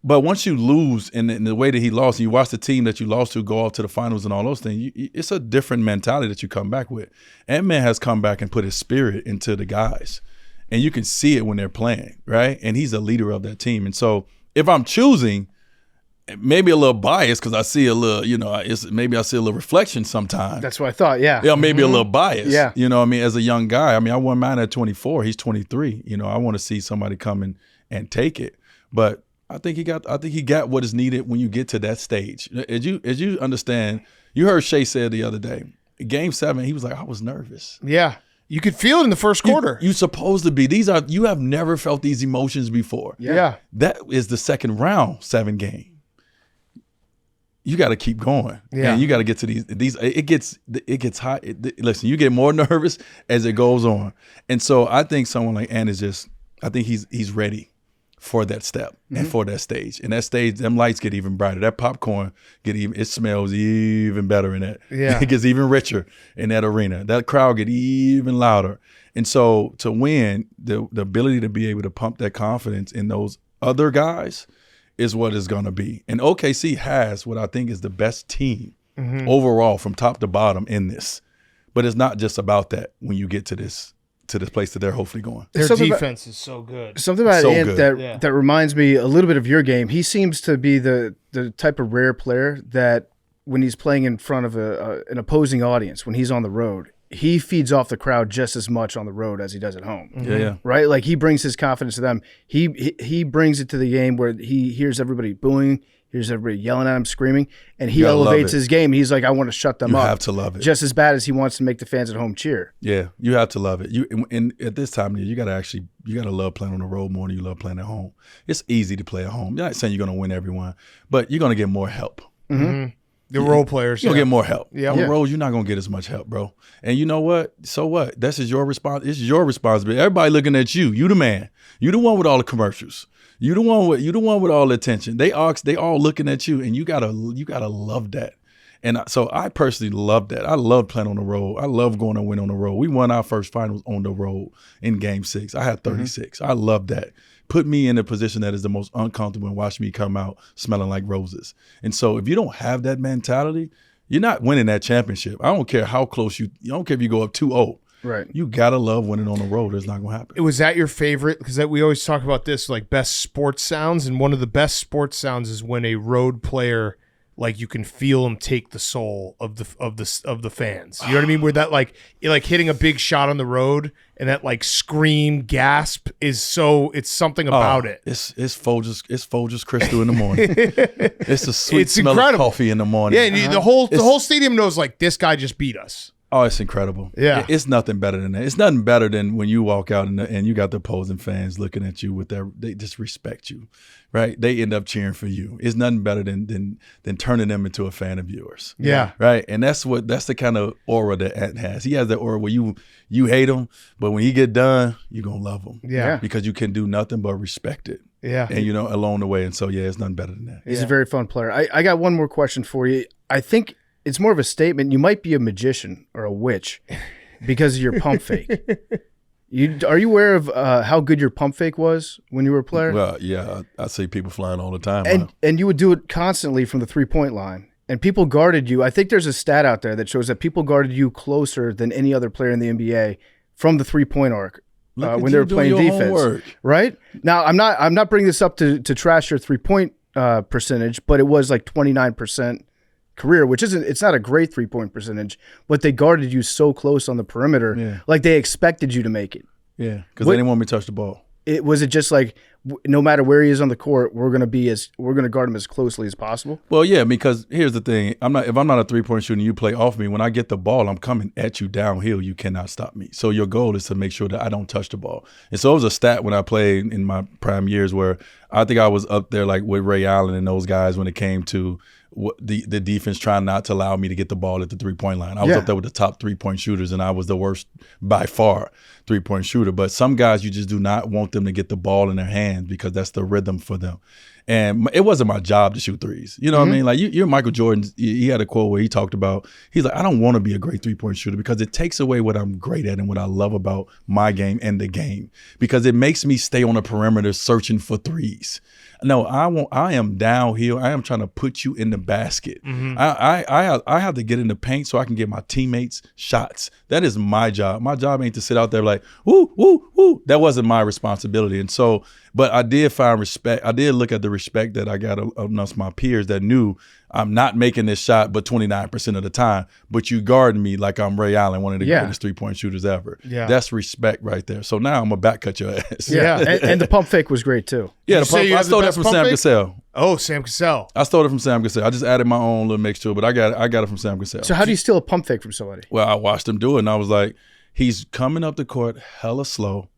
But once you lose in the way that he lost, and you watch the team that you lost to go off to the finals and all those things, it's a different mentality that you come back with. Ant-Man has come back and put his spirit into the guys. And you can see it when they're playing, right? And he's a leader of that team. And so if I'm choosing, maybe a little biased because I see a little, maybe I see a little reflection sometimes. That's what I thought, yeah. Yeah, maybe a little biased. Yeah. You know what I mean? As a young guy, I mean, I won mine at 24. He's 23. You know, I want to see somebody come and take it. But I think he got what is needed when you get to that stage. As you understand, you heard Shea say the other day, Game 7, he was like, I was nervous. Yeah. You could feel it in the first quarter. You're supposed to be. You have never felt these emotions before. Yeah. That is the second round 7 game. You got to keep going. Yeah. And you got to get to these. It gets hot. Listen, you get more nervous as it goes on. And so I think someone like Ant I think he's ready for that step and for that stage. And that stage, them lights get even brighter. That popcorn it smells even better in that. Yeah. It gets even richer in that arena. That crowd get even louder. And so to win, the ability to be able to pump that confidence in those other guys is what it's going to be. And OKC has what I think is the best team overall from top to bottom in this. But it's not just about that when you get to this place that they're hopefully going. Their defense is so good. Something about Ant that reminds me a little bit of your game. He seems to be the type of rare player that when he's playing in front of an opposing audience, when he's on the road, he feeds off the crowd just as much on the road as he does at home. Yeah. Right? Like he brings his confidence to them. He brings it to the game where he hears everybody booing, hears everybody yelling at him, screaming, and he elevates his game. He's like, I want to shut them up. You have to love it. Just as bad as he wants to make the fans at home cheer. Yeah, you have to love it. And at this time of year, you gotta love playing on the road more than you love playing at home. It's easy to play at home. You're not saying you're gonna win everyone, but you're gonna get more help. The role players. You're gonna get more help. Yeah. On the road, you're not gonna get as much help, bro. And you know what? So what? This is your It's your responsibility. Everybody looking at you. You the man. You the one with all the commercials. You the one with all the attention. They all looking at you, and you gotta love that. And so I personally love that. I love playing on the road. I love going to win on the road. We won our first finals on the road in Game 6. I had 36. I love that. Put me in a position that is the most uncomfortable and watch me come out smelling like roses. And so if you don't have that mentality, you're not winning that championship. I don't care how close you don't care if you go up 2-0. Right. You got to love winning on the road. It's not going to happen. Was that your favorite? Because we always talk about this, like best sports sounds. And one of the best sports sounds is when a road player, like you can feel them take the soul of the fans. You know what I mean? Where that like hitting a big shot on the road and that like scream gasp is it's something about it. It's Folgers Crystal in the morning. It's a sweet smell incredible. of coffee in the morning. Yeah, and the whole stadium knows like this guy just beat us. Oh, it's incredible. Yeah. It's nothing better than that. It's nothing better than when you walk out and you got the opposing fans looking at you they just respect you, right? They end up cheering for you. It's nothing better than turning them into a fan of yours. Yeah. Right? And that's the kind of aura that Ant has. He has that aura where you hate him, but when he get done, you're going to love him. Yeah. Because you can do nothing but respect it. Yeah. And, along the way. And so, it's nothing better than that. He's a very fun player. I got one more question for you. I think it's more of a statement. You might be a magician or a witch because of your pump fake. Are you aware of how good your pump fake was when you were a player? Well, yeah, I see people flying all the time. And you would do it constantly from the 3-point line. And people guarded you. I think there's a stat out there that shows that people guarded you closer than any other player in the NBA from the 3-point arc when they were playing defense. Homework. Right? Now, I'm not bringing this up to trash your 3-point percentage, but it was like 29%. Career, which it's not a great 3-point percentage, but they guarded you so close on the perimeter, like they expected you to make it. Yeah, because they didn't want me to touch the ball. Was it just like no matter where he is on the court, we're gonna guard him as closely as possible? Well, yeah, because here's the thing: if I'm not a 3-point shooter and you play off me, when I get the ball, I'm coming at you downhill. You cannot stop me. So your goal is to make sure that I don't touch the ball. And so it was a stat when I played in my prime years where I think I was up there like with Ray Allen and those guys when it came to the defense trying not to allow me to get the ball at the 3-point line. I was up there with the top 3-point shooters, and I was the worst by far 3-point shooter. But some guys, you just do not want them to get the ball in their hands because that's the rhythm for them. And it wasn't my job to shoot threes. You know what I mean? Like you're Michael Jordan. He had a quote where he talked about, he's like, I don't want to be a great 3-point shooter because it takes away what I'm great at and what I love about my game and the game, because it makes me stay on the perimeter searching for threes. No, I am downhill. I am trying to put you in the basket. I have to get in the paint so I can get my teammates shots. That is my job. My job ain't to sit out there like, woo, woo, woo. That wasn't my responsibility. And so, but I did find respect. I did look at the respect that I got amongst my peers that knew I'm not making this shot but 29% of the time, but you guarding me like I'm Ray Allen, one of the greatest 3-point shooters ever. Yeah. That's respect right there. So now I'm going to back cut your ass. Yeah, and the pump fake was great too. Yeah, I stole that from Sam Cassell. Oh, Sam Cassell. I stole it from Sam Cassell. I just added my own little mix to it, but I got it from Sam Cassell. So how do you steal a pump fake from somebody? Well, I watched him do it, and I was like, he's coming up the court hella slow.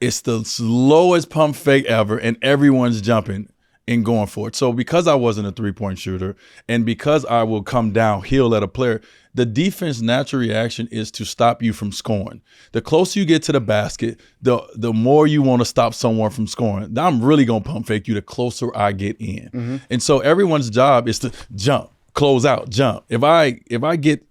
It's the slowest pump fake ever, and everyone's jumping and going for it. So because I wasn't a 3-point shooter and because I will come downhill at a player, the defense natural reaction is to stop you from scoring. The closer you get to the basket, the more you want to stop someone from scoring. I'm really going to pump fake you the closer I get in. And so everyone's job is to jump, close out, jump. If I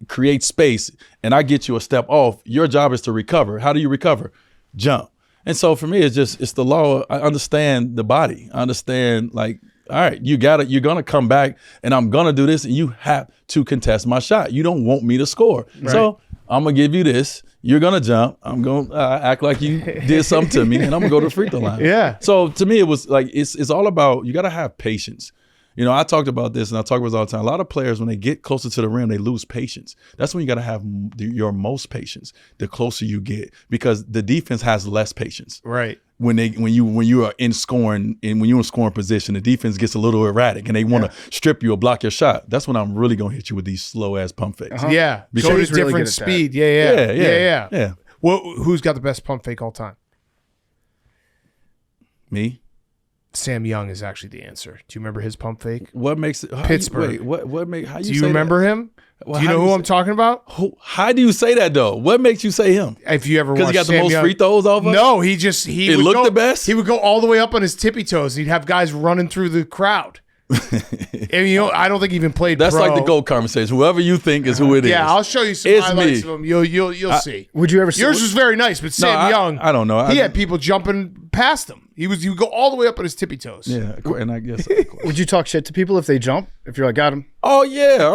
create space and I get you a step off, your job is to recover. How do you recover? Jump. And so for me, it's the law. I understand the body. I understand, like, all right, you're going to come back and I'm going to do this and you have to contest my shot. You don't want me to score. Right. So I'm going to give you this. You're going to jump. I'm going to act like you did something to me and I'm going to go to the free throw line. Yeah. So to me, it was like, it's all about, you got to have patience. You know, I talked about this and I talk about this all the time. A lot of players, when they get closer to the rim, they lose patience. That's when you got to have your most patience, the closer you get, because the defense has less patience. Right. When you are in scoring and when you're in scoring position, the defense gets a little erratic and they want to strip you or block your shot. That's when I'm really going to hit you with these slow ass pump fakes. Yeah. Because go to he's really different good at speed. that. Yeah. Who's got the best pump fake all time? Me. Sam Young is actually the answer. Do you remember his pump fake? What makes it? Pittsburgh. What make? How do you remember him? Well, do you know who I'm talking about? How do you say that though? What makes you say him? If you ever because he got Sam the most Young, free throws off of? No, he looked the best. He would go all the way up on his tippy toes. And he'd have guys running through the crowd. And I don't think he even played That's pro. like the GOAT conversation. Whoever you think is who it is. Yeah, I'll show you some It's highlights me. of him. You'll see. Would you ever see Yours was very nice, but Sam Young, I don't know. he had people jumping past him. He would go all the way up on his tippy toes. Yeah, and I guess. Would you talk shit to people if they jump? If you're like, got him? Oh yeah,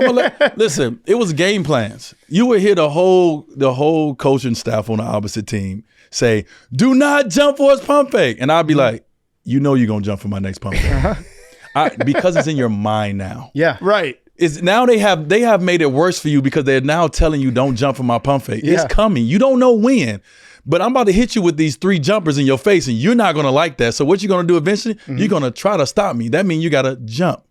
listen. It was game plans. You would hear the whole coaching staff on the opposite team say, "Do not jump for his pump fake," and I'd be like, "You know you're gonna jump for my next pump fake." Because it's in your mind now. Yeah. Right. Is now they have made it worse for you because they're now telling you don't jump for my pump fake. Yeah. It's coming. You don't know when. But I'm about to hit you with these 3 jumpers in your face, and you're not gonna like that. So what you're gonna do eventually? You're gonna try to stop me. That means you gotta jump.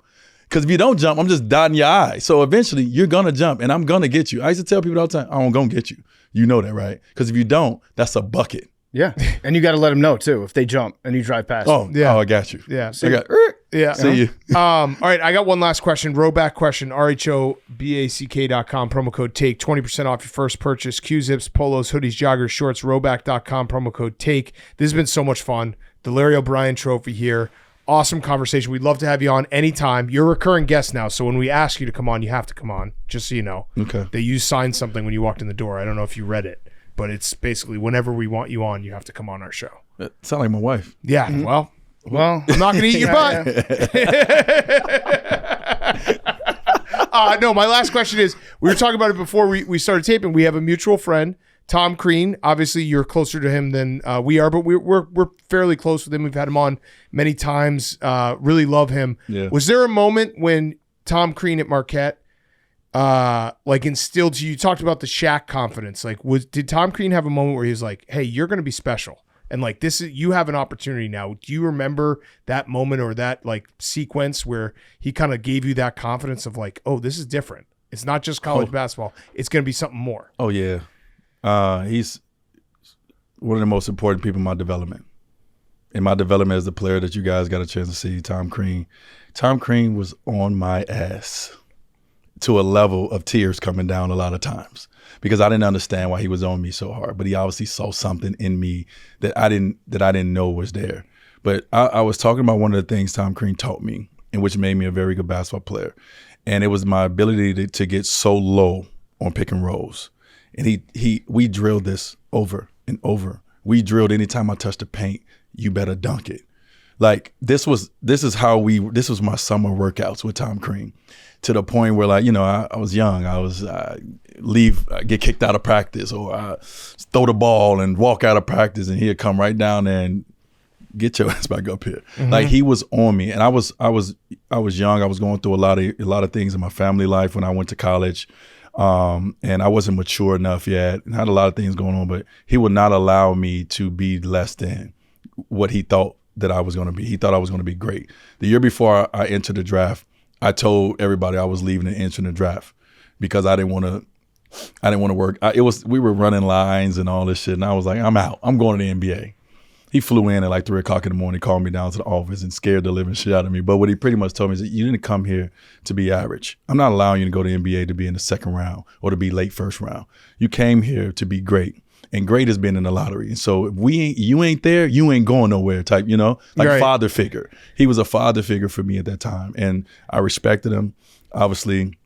Because if you don't jump, I'm just dotting your eye. So eventually you're gonna jump, and I'm gonna get you. I used to tell people all the time, I'm gonna get you. You know that, right? Because if you don't, that's a bucket. Yeah. And you got to let them know, too, if they jump and you drive past them. yeah. Oh, I got you. Yeah. I got. Yeah. See you. All right, I got one last question. Rowback question. RHOBACK.com. Promo code TAKE. 20% off your first purchase. Q-zips, polos, hoodies, joggers, shorts. Rowback.com. Promo code TAKE. This has been so much fun. The Larry O'Brien Trophy here. Awesome conversation. We'd love to have you on anytime. You're a recurring guest now, so when we ask you to come on, you have to come on, just so you know. Okay. That you signed something when you walked in the door. I don't know if you read it, but it's basically whenever we want you on, you have to come on our show. That sound like my wife. Yeah, well, Well, I'm not going to eat your butt. No, my last question is, we were talking about it before we started taping. We have a mutual friend, Tom Crean. Obviously, you're closer to him than we are, but we're fairly close with him. We've had him on many times. Really love him. Yeah. Was there a moment when Tom Crean at Marquette instilled to you? You talked about the Shaq confidence. Did Tom Crean have a moment where he was like, "Hey, you're going to be special"? And you have an opportunity now. Do you remember that moment or that sequence where he kind of gave you that confidence of oh, this is different. It's not just college basketball. It's going to be something more. Oh yeah, he's one of the most important people in my development. In my development as the player that you guys got a chance to see, Tom Crean. Tom Crean was on my ass to a level of tears coming down a lot of times because I didn't understand why he was on me so hard. But he obviously saw something in me that I didn't know was there. But I was talking about one of the things Tom Crean taught me, and which made me a very good basketball player. And it was my ability to get so low on pick and rolls. And we drilled this over and over. We drilled anytime I touched the paint, you better dunk it. This was my summer workouts with Tom Crean, to the point where I was young. I was get kicked out of practice, or I throw the ball and walk out of practice, and he'd come right down there and get your ass back up here. Mm-hmm. He was on me, and I was young. I was going through a lot of things in my family life when I went to college. And I wasn't mature enough yet, and had a lot of things going on, but he would not allow me to be less than what he thought that I was going to be. He thought I was going to be great. The year before I entered the draft, I told everybody I was leaving and entering the draft because I didn't want to work. We were running lines and all this shit, and I was like, I'm out. I'm going to the NBA. He flew in at 3 o'clock in the morning, called me down to the office and scared the living shit out of me. But what he pretty much told me is that you didn't come here to be average. I'm not allowing you to go to the NBA to be in the second round or to be late first round. You came here to be great. And great has been in the lottery. And so if you ain't there, you ain't going nowhere type, Right. Father figure. He was a father figure for me at that time. And I respected him. Obviously,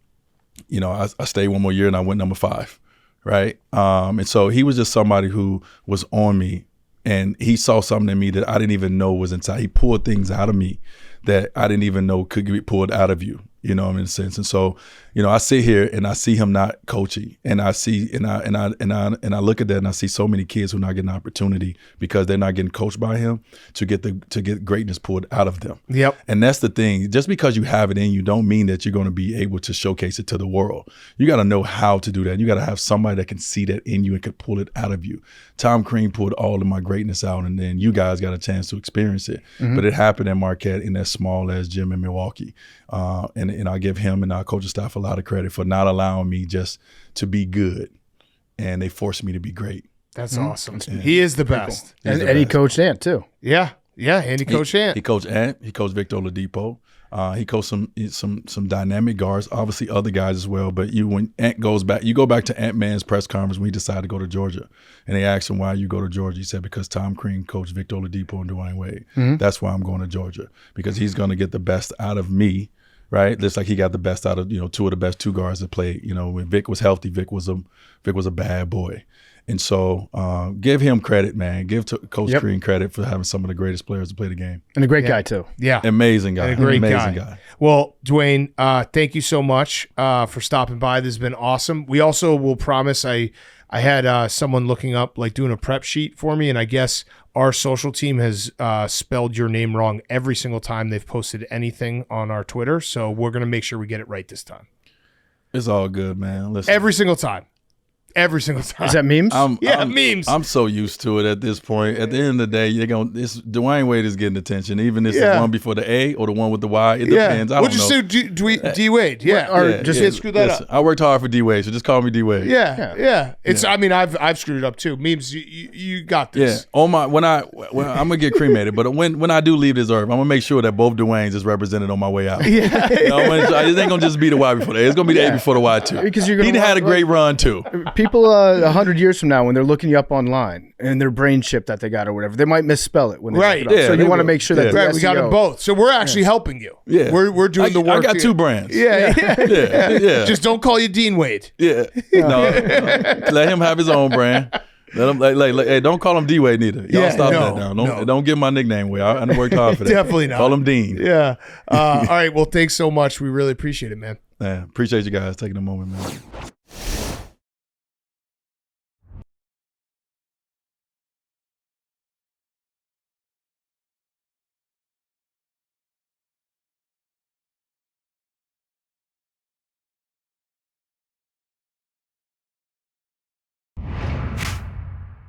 I stayed one more year and I went number 5. Right. And so he was just somebody who was on me. And he saw something in me that I didn't even know was inside. He pulled things out of me that I didn't even know could be pulled out of you, in a sense. And so, I sit here and I see him not coaching, and I see and I look at that and I see so many kids who are not getting an opportunity because they're not getting coached by him to get greatness pulled out of them. Yep. And that's the thing. Just because you have it in you don't mean that you're going to be able to showcase it to the world. You got to know how to do that. You got to have somebody that can see that in you and could pull it out of you. Tom Crean pulled all of my greatness out, and then you guys got a chance to experience it. Mm-hmm. But it happened at Marquette in that small ass gym in Milwaukee. And I give him and our coaching staff a lot of credit for not allowing me just to be good, and they forced me to be great. That's awesome. Yeah. He is the best. Cool. And he coached Ant too. Yeah. And he coached Ant. He coached Ant. He coached Victor Oladipo. He coached some dynamic guards, obviously other guys as well. But when Ant goes back, you go back to Ant-Man's press conference when he decided to go to Georgia, and they asked him why you go to Georgia. He said because Tom Crean coached Victor Oladipo and Dwyane Wade. That's why I'm going to Georgia, because he's going to get the best out of me. Right, just like he got the best out of two of the best two guards that played. When Vic was healthy, Vic was a bad boy, and so give him credit, man. Give Coach Crean credit for having some of the greatest players to play the game, and a great guy too. Yeah, amazing guy, and a great amazing guy. Well, Dwyane, thank you so much for stopping by. This has been awesome. We also will promise. I had someone looking up, like doing a prep sheet for me, and I guess our social team has spelled your name wrong every single time they've posted anything on our Twitter. So we're going to make sure we get it right this time. It's all good, man. Listen. Every single time. Every single time. Is that memes? Memes. I'm so used to it at this point. At the end of the day, Dwyane Wade is getting attention, even if it's the one before the A or the one with the Y. It depends. I don't know. We'll just do D Wade. Yeah. Just screw that up. I worked hard for D Wade, so just call me D Wade. Yeah. It's. I mean, I've screwed it up too. Memes. You got this. Yeah. I'm gonna get cremated, but when I do leave this earth, I'm gonna make sure that both Dwaynes is represented on my way out. Yeah. It ain't gonna just be the Y before the A. It's gonna be the A before the Y too. Because he had a great run too. People 100 years from now, when they're looking you up online and their brain chip that they got or whatever, they might misspell it when they look it up. Yeah, so you want to make sure that the we got them both. So we're actually helping you. Yeah, we're doing the work. I got two brands. Yeah. Just don't call you Dean Wade. Yeah, no, let him have his own brand. Let him hey, don't call him D Wade neither. Y'all stop that now. Don't give my nickname away. I worked hard for that. Definitely not. Call him Dean. Yeah. All right. Well, thanks so much. We really appreciate it, man. Appreciate you guys taking a moment, man.